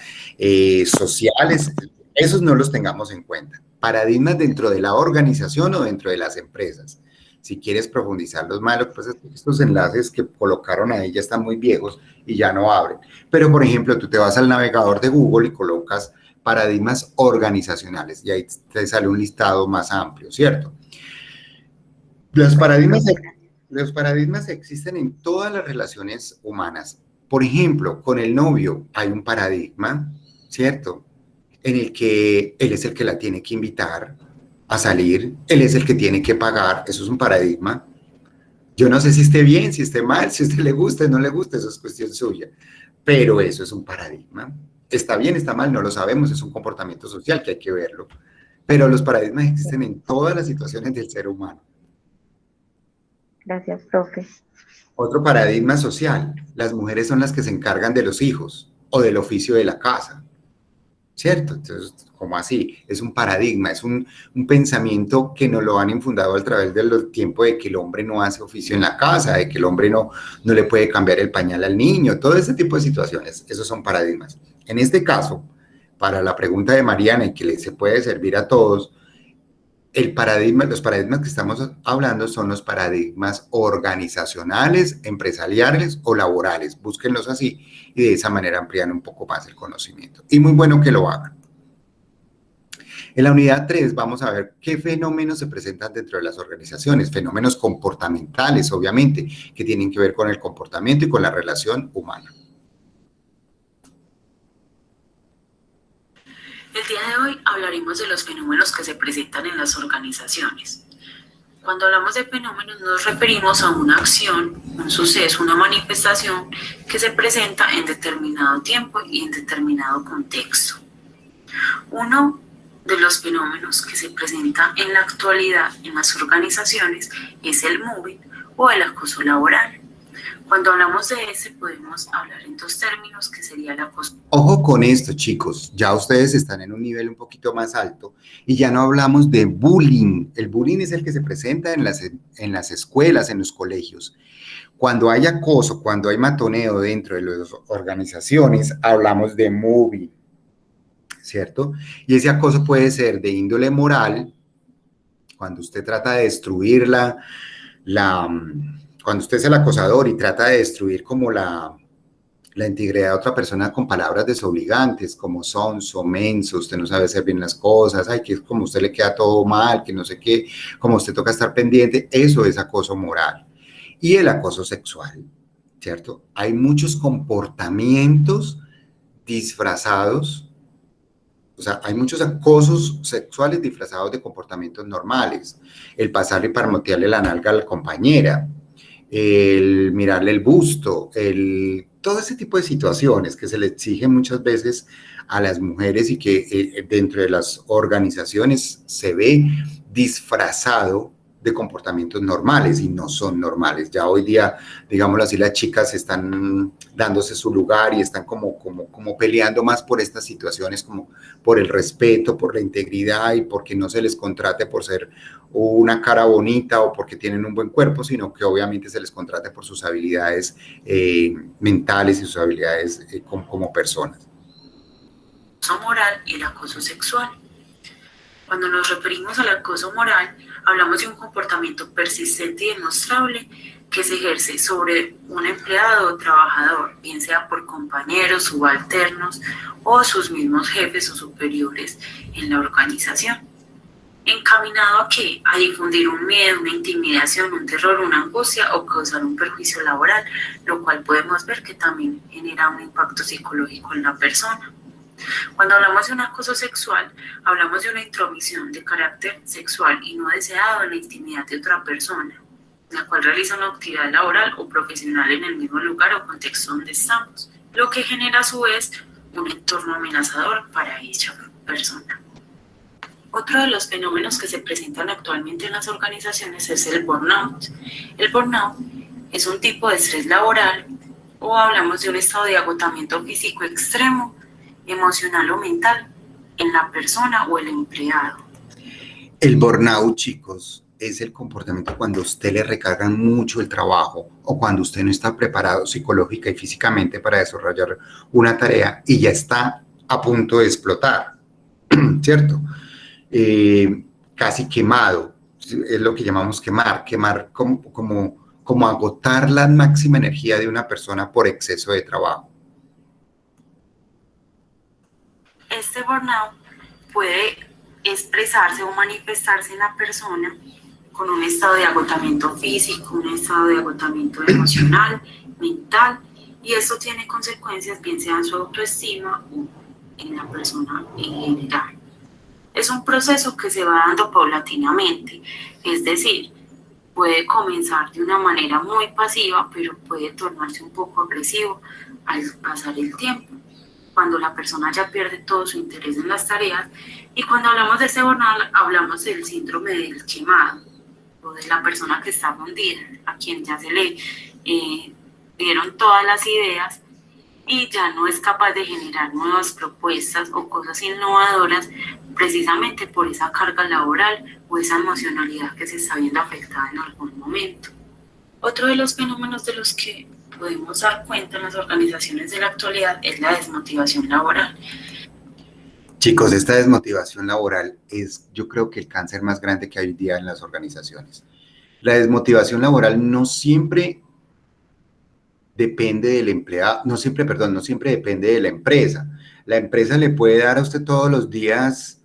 sociales. Esos no los tengamos en cuenta. Paradigmas dentro de la organización o dentro de las empresas. Si quieres profundizarlos más, lo que pasa es que estos enlaces que colocaron ahí ya están muy viejos y ya no abren. Pero, por ejemplo, tú te vas al navegador de Google y colocas paradigmas organizacionales y ahí te sale un listado más amplio, ¿cierto? Los paradigmas existen en todas las relaciones humanas. Por ejemplo, con el novio hay un paradigma, ¿cierto? En el que él es el que la tiene que invitar a salir, él es el que tiene que pagar, eso es un paradigma. Yo no sé si esté bien, si esté mal, si a usted le gusta, no le gusta, eso es cuestión suya, pero eso es un paradigma. Está bien, está mal, no lo sabemos, es un comportamiento social que hay que verlo, pero los paradigmas existen en todas las situaciones del ser humano. Gracias, profe. Otro paradigma social, las mujeres son las que se encargan de los hijos o del oficio de la casa, ¿cierto? Entonces, ¿cómo así? Es un paradigma, es un pensamiento que nos lo han infundado a través del tiempo de que el hombre no hace oficio en la casa, de que el hombre no le puede cambiar el pañal al niño, todo ese tipo de situaciones, esos son paradigmas. En este caso, para la pregunta de Mariana y que se puede servir a todos, los paradigmas que estamos hablando son los paradigmas organizacionales, empresariales o laborales. Búsquenlos así y de esa manera amplían un poco más el conocimiento. Y muy bueno que lo hagan. En la unidad 3 vamos a ver qué fenómenos se presentan dentro de las organizaciones, fenómenos comportamentales, obviamente, que tienen que ver con el comportamiento y con la relación humana. El día de hoy hablaremos de los fenómenos que se presentan en las organizaciones. Cuando hablamos de fenómenos nos referimos a una acción, un suceso, una manifestación que se presenta en determinado tiempo y en determinado contexto. Uno de los fenómenos que se presenta en la actualidad en las organizaciones es el mobbing o el acoso laboral. Cuando hablamos de ese podemos hablar en dos términos que sería el acoso. Ojo con esto, chicos, ya ustedes están en un nivel un poquito más alto y ya no hablamos de bullying. El bullying es el que se presenta en las escuelas, en los colegios. Cuando hay acoso, cuando hay matoneo dentro de las organizaciones, hablamos de mobbing, ¿cierto? Y ese acoso puede ser de índole moral, cuando usted trata de destruir cuando usted es el acosador y trata de destruir como la integridad de otra persona con palabras desobligantes, como sonso, menso, usted no sabe hacer bien las cosas, ay, que es como a usted le queda todo mal, que no sé qué, como usted toca estar pendiente, eso es acoso moral. Y el acoso sexual, ¿cierto? Hay muchos comportamientos disfrazados, o sea, hay muchos acosos sexuales disfrazados de comportamientos normales. El pasarle para motearle la nalga a la compañera, el mirarle el busto, todo ese tipo de situaciones que se le exigen muchas veces a las mujeres y que dentro de las organizaciones se ve disfrazado de comportamientos normales y no son normales. Ya hoy día, digámoslo así, las chicas están dándose su lugar y están como peleando más por estas situaciones, como por el respeto, por la integridad y porque no se les contrate por ser una cara bonita o porque tienen un buen cuerpo, sino que obviamente se les contrate por sus habilidades mentales y sus habilidades como personas. El acoso moral y el acoso sexual. Cuando nos referimos al acoso moral, hablamos de un comportamiento persistente y demostrable que se ejerce sobre un empleado o trabajador, bien sea por compañeros, subalternos o sus mismos jefes o superiores en la organización. ¿Encaminado a qué? A difundir un miedo, una intimidación, un terror, una angustia o causar un perjuicio laboral, lo cual podemos ver que también genera un impacto psicológico en la persona. Cuando hablamos de un acoso sexual, hablamos de una intromisión de carácter sexual y no deseado en la intimidad de otra persona, la cual realiza una actividad laboral o profesional en el mismo lugar o contexto donde estamos, lo que genera a su vez un entorno amenazador para dicha persona. Otro de los fenómenos que se presentan actualmente en las organizaciones es el burnout. El burnout es un tipo de estrés laboral o hablamos de un estado de agotamiento físico extremo, emocional o mental en la persona o el empleado. El burnout, chicos, es el comportamiento cuando a usted le recargan mucho el trabajo o cuando usted no está preparado psicológica y físicamente para desarrollar una tarea y ya está a punto de explotar, ¿cierto? Casi quemado, es lo que llamamos quemar como agotar la máxima energía de una persona por exceso de trabajo. Este burnout puede expresarse o manifestarse en la persona con un estado de agotamiento físico, un estado de agotamiento emocional, mental, y esto tiene consecuencias bien sea en su autoestima o en la persona en general. Es un proceso que se va dando paulatinamente, es decir, puede comenzar de una manera muy pasiva, pero puede tornarse un poco agresivo al pasar el tiempo, cuando la persona ya pierde todo su interés en las tareas. Y cuando hablamos de este burnout, hablamos del síndrome del quemado, o de la persona que está fundida, a quien ya se le dieron todas las ideas y ya no es capaz de generar nuevas propuestas o cosas innovadoras precisamente por esa carga laboral o esa emocionalidad que se está viendo afectada en algún momento. Otro de los fenómenos de los que podemos dar cuenta en las organizaciones de la actualidad es la desmotivación laboral. Chicos, esta desmotivación laboral es, yo creo que el cáncer más grande que hay hoy día en las organizaciones. La desmotivación laboral no siempre depende del empleado, no siempre depende de la empresa. La empresa le puede dar a usted todos los días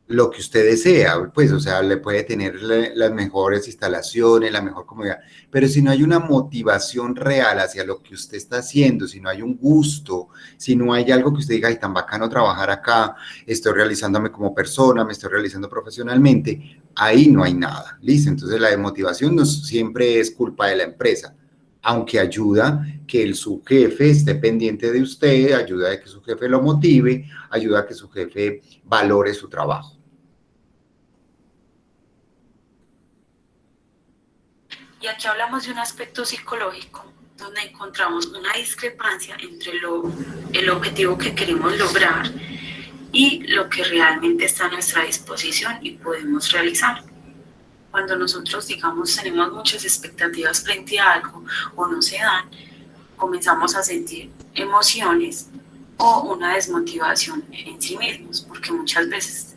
lo que usted desea, pues, o sea, le puede tener las mejores instalaciones, la mejor comodidad, pero si no hay una motivación real hacia lo que usted está haciendo, si no hay un gusto, si no hay algo que usted diga, ay, tan bacano trabajar acá, estoy realizándome como persona, me estoy realizando profesionalmente, ahí no hay nada, ¿listo? Entonces la desmotivación no siempre es culpa de la empresa, aunque ayuda que su jefe esté pendiente de usted, ayuda a que su jefe lo motive, ayuda a que su jefe valore su trabajo. Y aquí hablamos de un aspecto psicológico, donde encontramos una discrepancia entre el objetivo que queremos lograr y lo que realmente está a nuestra disposición y podemos realizar. Cuando nosotros, digamos, tenemos muchas expectativas frente a algo o no se dan, comenzamos a sentir emociones o una desmotivación en sí mismos, porque muchas veces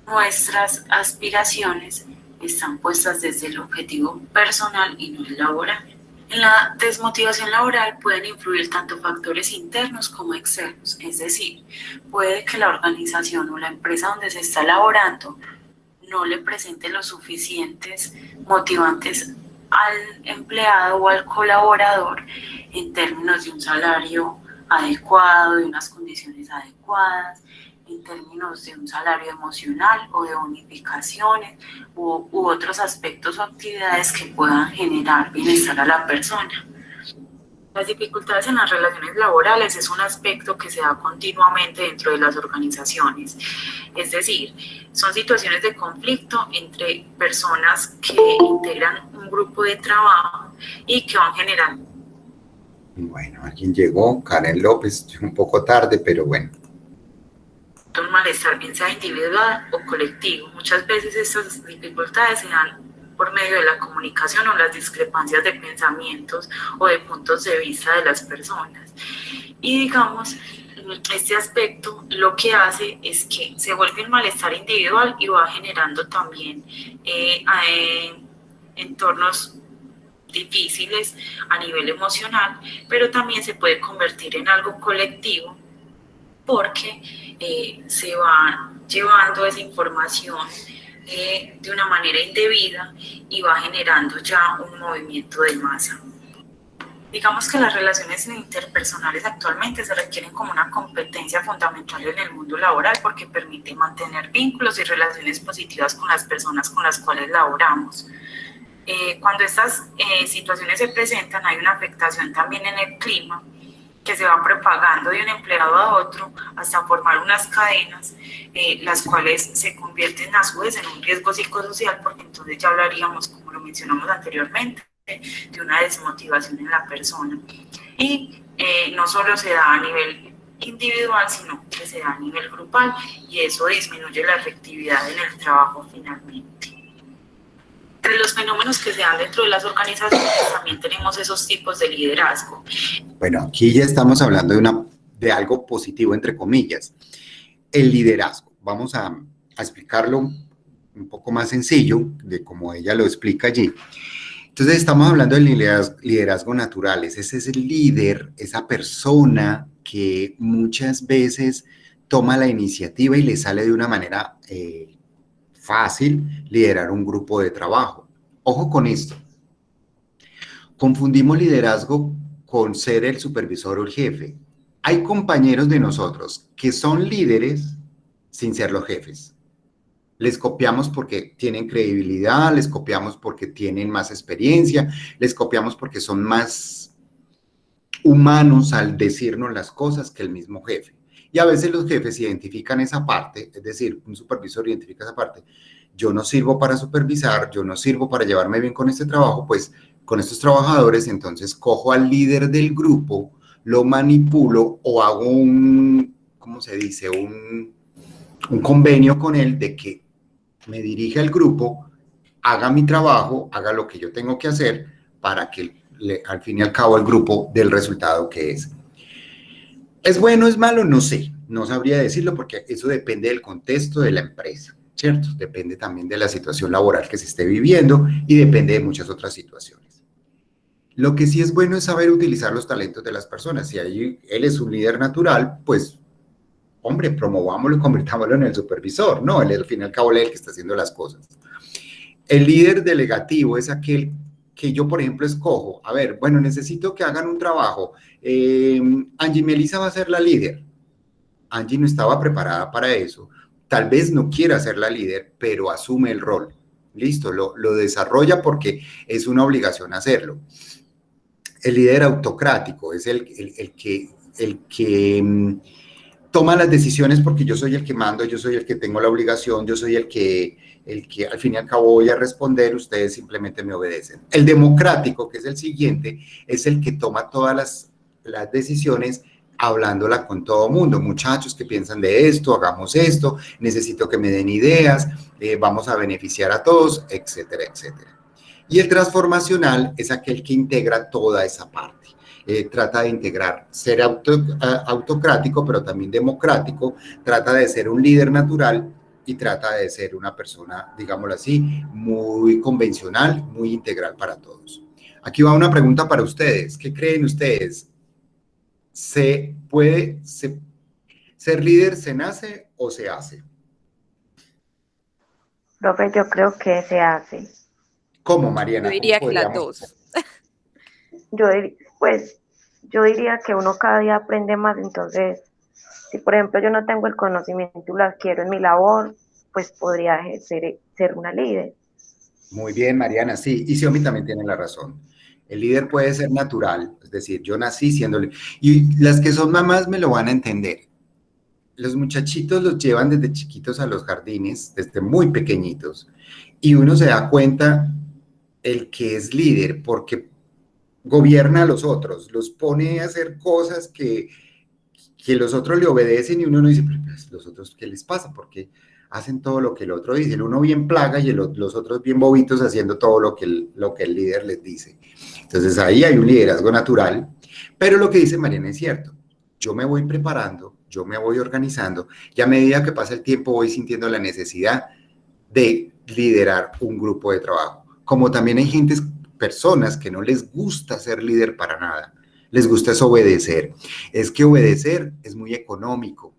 nuestras aspiraciones están puestas desde el objetivo personal y no el laboral. En la desmotivación laboral pueden influir tanto factores internos como externos, es decir, puede que la organización o la empresa donde se está laborando no le presente los suficientes motivantes al empleado o al colaborador en términos de un salario adecuado, de unas condiciones adecuadas, en términos de un salario emocional o de bonificaciones u otros aspectos o actividades que puedan generar bienestar a la persona. Las dificultades en las relaciones laborales es un aspecto que se da continuamente dentro de las organizaciones, es decir, son situaciones de conflicto entre personas que integran un grupo de trabajo y que van generando. Bueno, alguien llegó, Karen López, un poco tarde, pero bueno. Un malestar, bien sea individual o colectivo. Muchas veces estas dificultades se dan por medio de la comunicación o las discrepancias de pensamientos o de puntos de vista de las personas. Y digamos, este aspecto lo que hace es que se vuelve un malestar individual y va generando también entornos difíciles a nivel emocional, pero también se puede convertir en algo colectivo porque se va llevando esa información de una manera indebida y va generando ya un movimiento de masa. Digamos que las relaciones interpersonales actualmente se requieren como una competencia fundamental en el mundo laboral porque permite mantener vínculos y relaciones positivas con las personas con las cuales laboramos. Cuando estas situaciones se presentan, hay una afectación también en el clima que se va propagando de un empleado a otro hasta formar unas cadenas, las cuales se convierten a su vez en un riesgo psicosocial, porque entonces ya hablaríamos, como lo mencionamos anteriormente, de una desmotivación en la persona. Y no solo se da a nivel individual, sino que se da a nivel grupal, y eso disminuye la efectividad en el trabajo finalmente. Entre los fenómenos que se dan dentro de las organizaciones también tenemos esos tipos de liderazgo. Bueno, aquí ya estamos hablando de algo positivo, entre comillas. El liderazgo. Vamos a explicarlo un poco más sencillo, de como ella lo explica allí. Entonces, estamos hablando del liderazgo natural. Ese es el líder, esa persona que muchas veces toma la iniciativa y le sale de una manera fácil liderar un grupo de trabajo. Ojo con esto. Confundimos liderazgo con ser el supervisor o el jefe. Hay compañeros de nosotros que son líderes sin ser los jefes. Les copiamos porque tienen credibilidad, les copiamos porque tienen más experiencia, les copiamos porque son más humanos al decirnos las cosas que el mismo jefe. Y a veces los jefes identifican esa parte, es decir, un supervisor identifica esa parte. Yo no sirvo para supervisar, yo no sirvo para llevarme bien con este trabajo, pues con estos trabajadores, entonces cojo al líder del grupo, lo manipulo o hago ¿cómo se dice? Un convenio con él de que me dirija el grupo, haga mi trabajo, haga lo que yo tengo que hacer para que al fin y al cabo el grupo dé el resultado que es. ¿Es bueno o es malo? No sé, no sabría decirlo porque eso depende del contexto de la empresa, ¿cierto? Depende también de la situación laboral que se esté viviendo y depende de muchas otras situaciones. Lo que sí es bueno es saber utilizar los talentos de las personas. Si él es un líder natural, pues, hombre, promovámoslo y convirtámoslo en el supervisor, ¿no? Él al fin y al cabo es el que está haciendo las cosas. El líder delegativo es aquel que yo, por ejemplo, escojo. A ver, bueno, necesito que hagan un trabajo. Angie Melissa va a ser la líder. Angie no estaba preparada para eso. Tal vez no quiera ser la líder, pero asume el rol. Listo, lo desarrolla porque es una obligación hacerlo. El líder autocrático es el que toma las decisiones porque yo soy el que mando, yo soy el que tengo la obligación, yo soy el que al fin y al cabo voy a responder, ustedes simplemente me obedecen. El democrático, que es el siguiente, es el que toma todas las decisiones hablándola con todo el mundo. Muchachos, ¿qué piensan de esto? Hagamos esto, necesito que me den ideas, vamos a beneficiar a todos, etcétera, etcétera. Y el transformacional es aquel que integra toda esa parte. Trata de integrar, ser autocrático, pero también democrático, trata de ser un líder natural, y trata de ser una persona, digámoslo así, muy convencional, muy integral para todos. Aquí va una pregunta para ustedes. ¿Qué creen ustedes? ¿Ser líder se nace o se hace? Profe, yo creo que se hace. ¿Cómo, Mariana? Yo diría ¿Cómo que las podríamos dos. Yo diría que uno cada día aprende más, entonces, si por ejemplo yo no tengo el conocimiento y lo adquiero en mi labor, pues podría ser una líder. Muy bien, Mariana, sí. Y Xiaomi también tiene la razón. El líder puede ser natural, es decir, yo nací siendo líder. Y las que son mamás me lo van a entender. Los muchachitos los llevan desde chiquitos a los jardines, desde muy pequeñitos, y uno se da cuenta el que es líder porque gobierna a los otros, los pone a hacer cosas que los otros le obedecen y uno no dice, pero pues, ¿los otros qué les pasa? Porque hacen todo lo que el otro dice, el uno bien plaga y los otros bien bobitos haciendo todo lo que el líder les dice. Entonces ahí hay un liderazgo natural, pero lo que dice Mariana es cierto, yo me voy preparando, yo me voy organizando y a medida que pasa el tiempo voy sintiendo la necesidad de liderar un grupo de trabajo. Como también hay personas que no les gusta ser líder para nada, les gusta es obedecer. Es que obedecer es muy económico.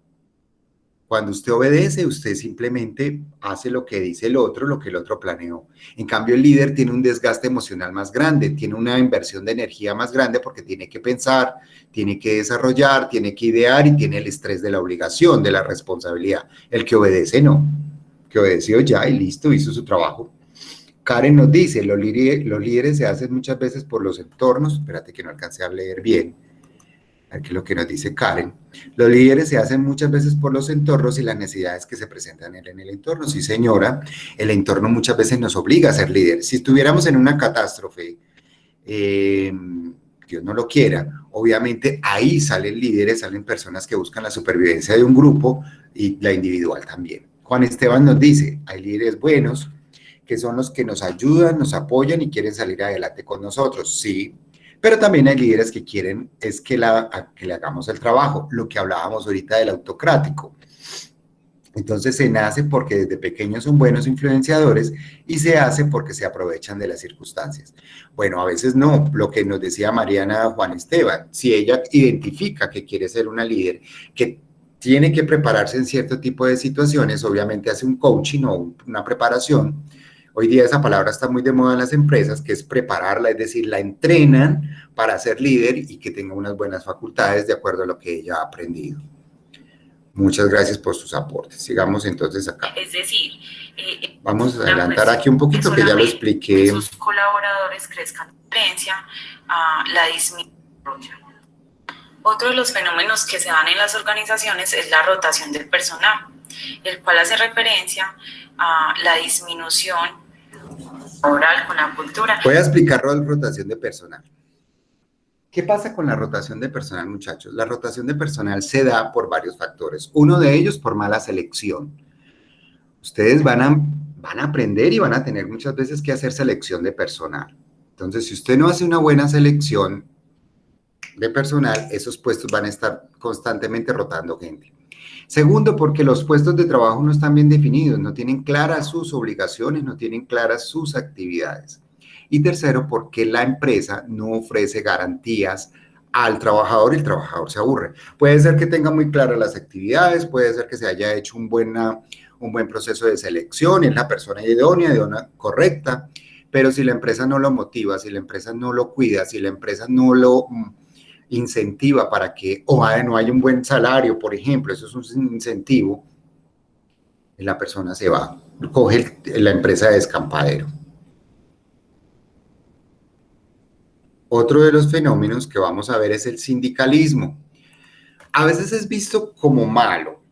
Cuando usted obedece, usted simplemente hace lo que dice el otro, lo que el otro planeó. En cambio, el líder tiene un desgaste emocional más grande, tiene una inversión de energía más grande porque tiene que pensar, tiene que desarrollar, tiene que idear y tiene el estrés de la obligación, de la responsabilidad. El que obedece no, que obedeció ya y listo, hizo su trabajo. Karen nos dice, los líderes se hacen muchas veces por los entornos, espérate que no alcancé a leer bien, aquí lo que nos dice Karen, los líderes se hacen muchas veces por los entornos y las necesidades que se presentan en el entorno. Sí, señora, el entorno muchas veces nos obliga a ser líder. Si estuviéramos en una catástrofe, Dios no lo quiera, obviamente ahí salen líderes, salen personas que buscan la supervivencia de un grupo y la individual también. Juan Esteban nos dice, hay líderes buenos, que son los que nos ayudan, nos apoyan y quieren salir adelante con nosotros, sí, pero también hay líderes que quieren es que le hagamos el trabajo, lo que hablábamos ahorita del autocrático. Entonces se nace porque desde pequeños son buenos influenciadores y se hace porque se aprovechan de las circunstancias. Bueno, a veces no, lo que nos decía Mariana Juan Esteban, si ella identifica que quiere ser una líder, que tiene que prepararse en cierto tipo de situaciones, obviamente hace un coaching o una preparación. Hoy día esa palabra está muy de moda en las empresas, que es prepararla, es decir, la entrenan para ser líder y que tenga unas buenas facultades de acuerdo a lo que ella ha aprendido. Muchas gracias por sus aportes. Sigamos entonces acá. Es decir, vamos a adelantar aquí un poquito que ya lo expliqué. Que sus colaboradores crezcan en diferencia a la disminución. Otro de los fenómenos que se dan en las organizaciones es la rotación del personal, el cual hace referencia a la disminución laboral con la cultura. Voy a explicar la rotación de personal. ¿Qué pasa con la rotación de personal, muchachos? La rotación de personal se da por varios factores. Uno de ellos por mala selección. Ustedes van a aprender y van a tener muchas veces que hacer selección de personal. Entonces, si usted no hace una buena selección de personal, esos puestos van a estar constantemente rotando gente. Segundo, porque los puestos de trabajo no están bien definidos, no tienen claras sus obligaciones, no tienen claras sus actividades. Y tercero, porque la empresa no ofrece garantías al trabajador y el trabajador se aburre. Puede ser que tenga muy claras las actividades, puede ser que se haya hecho un buen proceso de selección, es la persona idónea, correcta, pero si la empresa no lo motiva, si la empresa no lo cuida, si la empresa no lo incentiva para que no haya un buen salario, por ejemplo, eso es un incentivo, la persona se va, coge la empresa de descampadero. Otro de los fenómenos que vamos a ver es el sindicalismo. A veces es visto como malo,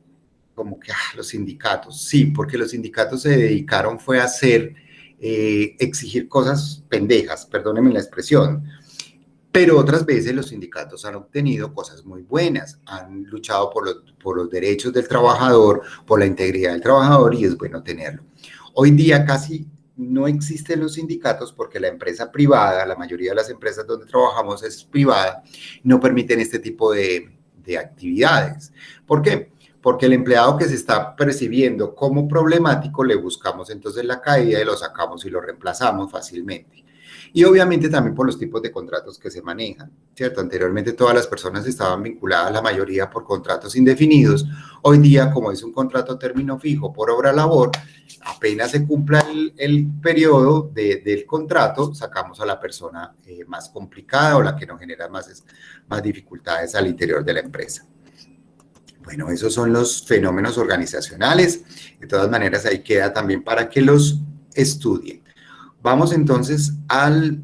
como que los sindicatos, sí, porque los sindicatos se dedicaron fue a exigir cosas pendejas, perdónenme la expresión, pero otras veces los sindicatos han obtenido cosas muy buenas, han luchado por los derechos del trabajador, por la integridad del trabajador y es bueno tenerlo. Hoy día casi no existen los sindicatos porque la empresa privada, la mayoría de las empresas donde trabajamos es privada, no permiten este tipo de actividades. ¿Por qué? porque el empleado que se está percibiendo como problemático le buscamos entonces la caída y lo sacamos y lo reemplazamos fácilmente. Y obviamente también por los tipos de contratos que se manejan, ¿cierto? Anteriormente todas las personas estaban vinculadas, la mayoría por contratos indefinidos. Hoy día, como es un contrato a término fijo por obra labor, apenas se cumpla el periodo del contrato, sacamos a la persona más complicada o la que nos genera más dificultades al interior de la empresa. Bueno, esos son los fenómenos organizacionales. De todas maneras, ahí queda también para que los estudien. Vamos entonces al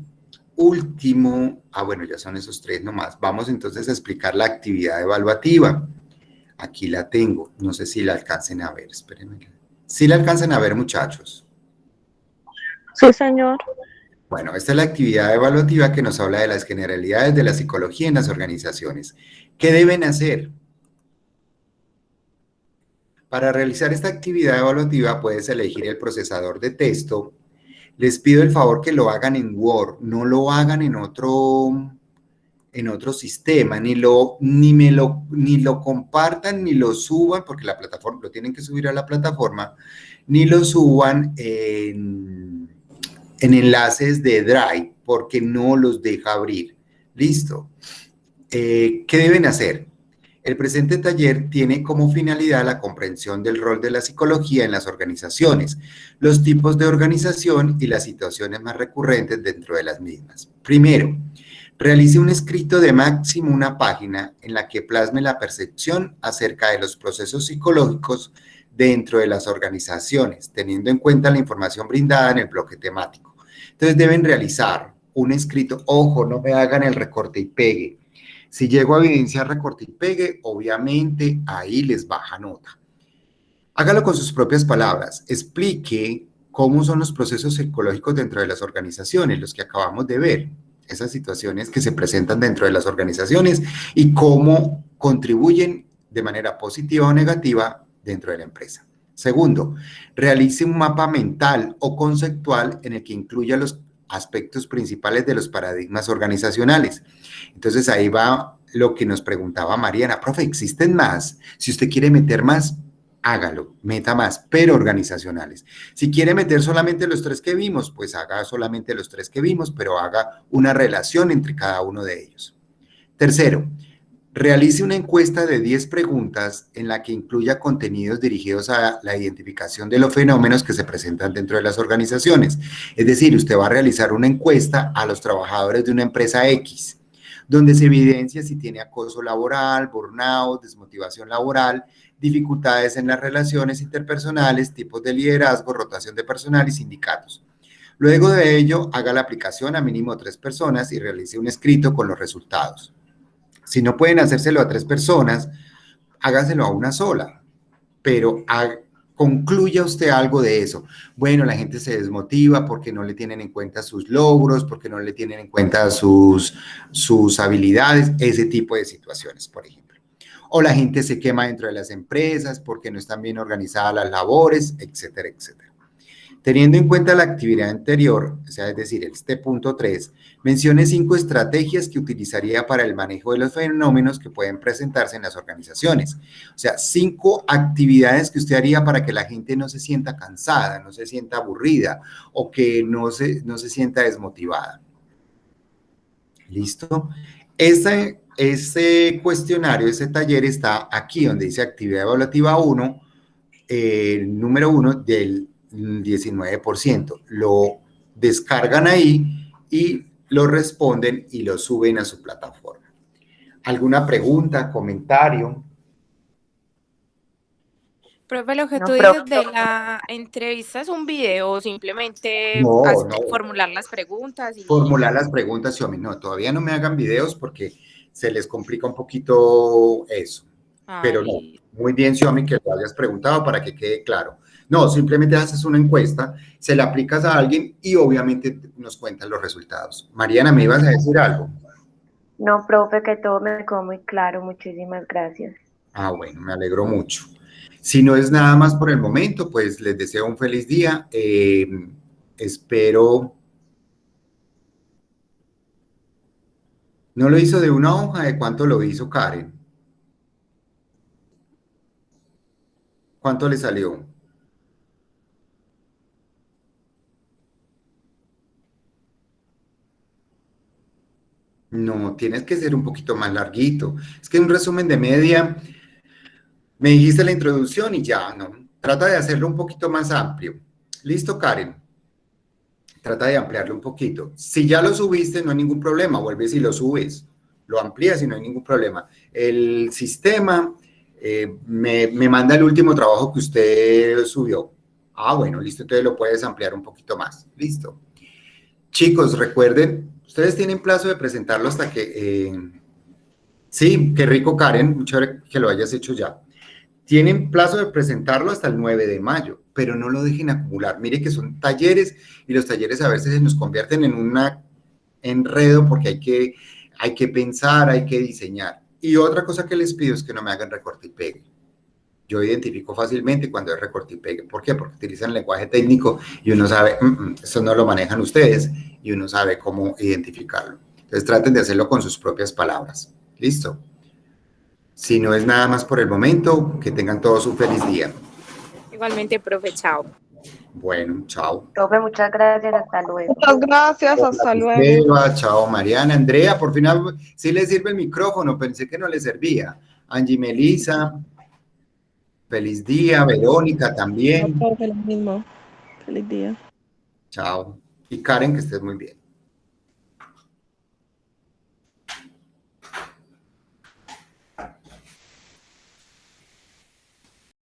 último, bueno, ya son esos 3 nomás. Vamos entonces a explicar la actividad evaluativa. Aquí la tengo, no sé si la alcancen a ver, espérenme. ¿Sí la alcanzan a ver, muchachos? Sí, señor. Bueno, esta es la actividad evaluativa que nos habla de las generalidades de la psicología en las organizaciones. ¿Qué deben hacer? Para realizar esta actividad evaluativa puedes elegir el procesador de texto. Les pido el favor que lo hagan en Word, no lo hagan en otro sistema, ni lo compartan, ni lo suban, porque la plataforma, lo tienen que subir a la plataforma, ni lo suban en enlaces de Drive, porque no los deja abrir. ¿Listo? ¿Qué deben hacer? El presente taller tiene como finalidad la comprensión del rol de la psicología en las organizaciones, los tipos de organización y las situaciones más recurrentes dentro de las mismas. Primero, realice un escrito de máximo 1 página en la que plasme la percepción acerca de los procesos psicológicos dentro de las organizaciones, teniendo en cuenta la información brindada en el bloque temático. Entonces deben realizar un escrito, ojo, no me hagan el recorte y pegue. Si llego a evidenciar recorte y pegue, obviamente ahí les baja nota. Hágalo con sus propias palabras, explique cómo son los procesos psicológicos dentro de las organizaciones, los que acabamos de ver, esas situaciones que se presentan dentro de las organizaciones y cómo contribuyen de manera positiva o negativa dentro de la empresa. Segundo, realice un mapa mental o conceptual en el que incluya los aspectos principales de los paradigmas organizacionales. Entonces ahí va lo que nos preguntaba Mariana, profe, ¿existen más? Si usted quiere meter más, hágalo, meta más, pero organizacionales. Si quiere meter solamente los 3 que vimos, pues haga solamente los 3 que vimos, pero haga una relación entre cada uno de ellos. Tercero, realice una encuesta de 10 preguntas en la que incluya contenidos dirigidos a la identificación de los fenómenos que se presentan dentro de las organizaciones. Es decir, usted va a realizar una encuesta a los trabajadores de una empresa X, donde se evidencia si tiene acoso laboral, burnout, desmotivación laboral, dificultades en las relaciones interpersonales, tipos de liderazgo, rotación de personal y sindicatos. Luego de ello, haga la aplicación a mínimo 3 personas y realice un escrito con los resultados. Si no pueden hacérselo a 3 personas, hágaselo a una sola, pero concluya usted algo de eso. Bueno, la gente se desmotiva porque no le tienen en cuenta sus logros, porque no le tienen en cuenta sus habilidades, ese tipo de situaciones, por ejemplo. O la gente se quema dentro de las empresas porque no están bien organizadas las labores, etcétera, etcétera. Teniendo en cuenta la actividad anterior, o sea, es decir, este punto 3, mencione 5 estrategias que utilizaría para el manejo de los fenómenos que pueden presentarse en las organizaciones. O sea, 5 actividades que usted haría para que la gente no se sienta cansada, no se sienta aburrida o que no se sienta desmotivada. ¿Listo? Ese cuestionario, ese taller está aquí donde dice actividad evaluativa 1, el número 1 del 19%. Lo descargan ahí y lo responden y lo suben a su plataforma. ¿Alguna pregunta, comentario? Profe, lo que tú dices de la entrevista es un video o simplemente No. formular las preguntas. Formular las preguntas, Xiaomi. No, todavía no me hagan videos porque se les complica un poquito eso. Pero no, muy bien, Xiaomi, que lo hayas preguntado para que quede claro. No, simplemente haces una encuesta, se la aplicas a alguien y obviamente nos cuentan los resultados. Mariana, ¿me ibas a decir algo? No, profe, que todo me quedó muy claro. Muchísimas gracias. Ah, bueno, me alegro mucho. Si no es nada más por el momento, pues les deseo un feliz día. Espero... ¿No lo hizo de una hoja? ¿De cuánto lo hizo Karen? ¿Cuánto le salió? No, tienes que ser un poquito más larguito. Es que un resumen de media, me dijiste la introducción y ya, ¿no? Trata de hacerlo un poquito más amplio. ¿Listo, Karen? Trata de ampliarlo un poquito. Si ya lo subiste, no hay ningún problema, vuelves y lo subes. Lo amplías y no hay ningún problema. El sistema me manda el último trabajo que usted subió. Ah, bueno, listo, entonces lo puedes ampliar un poquito más. Listo. Chicos, recuerden, ustedes tienen plazo de presentarlo hasta que... sí, qué rico, Karen, mucho que lo hayas hecho ya. Tienen plazo de presentarlo hasta el 9 de mayo, pero no lo dejen acumular. Mire que son talleres y los talleres a veces se nos convierten en un enredo porque hay que pensar, hay que diseñar. Y otra cosa que les pido es que no me hagan recorte y pegue. Yo identifico fácilmente cuando es recorte y pegue. ¿Por qué? Porque utilizan lenguaje técnico y uno sabe, eso no lo manejan ustedes y uno sabe cómo identificarlo. Entonces traten de hacerlo con sus propias palabras. ¿Listo? Si no es nada más por el momento, que tengan todos un feliz día. Igualmente, profe, chao. Bueno, chao. Profe, muchas gracias, hasta luego. Muchas gracias, hasta luego. Eva, chao, Mariana. Andrea, por fin sí le sirve el micrófono, pensé que no le servía. Angie Melisa, feliz día. Verónica también. Lo mismo. Feliz día. Chao. Y Karen, que estés muy bien.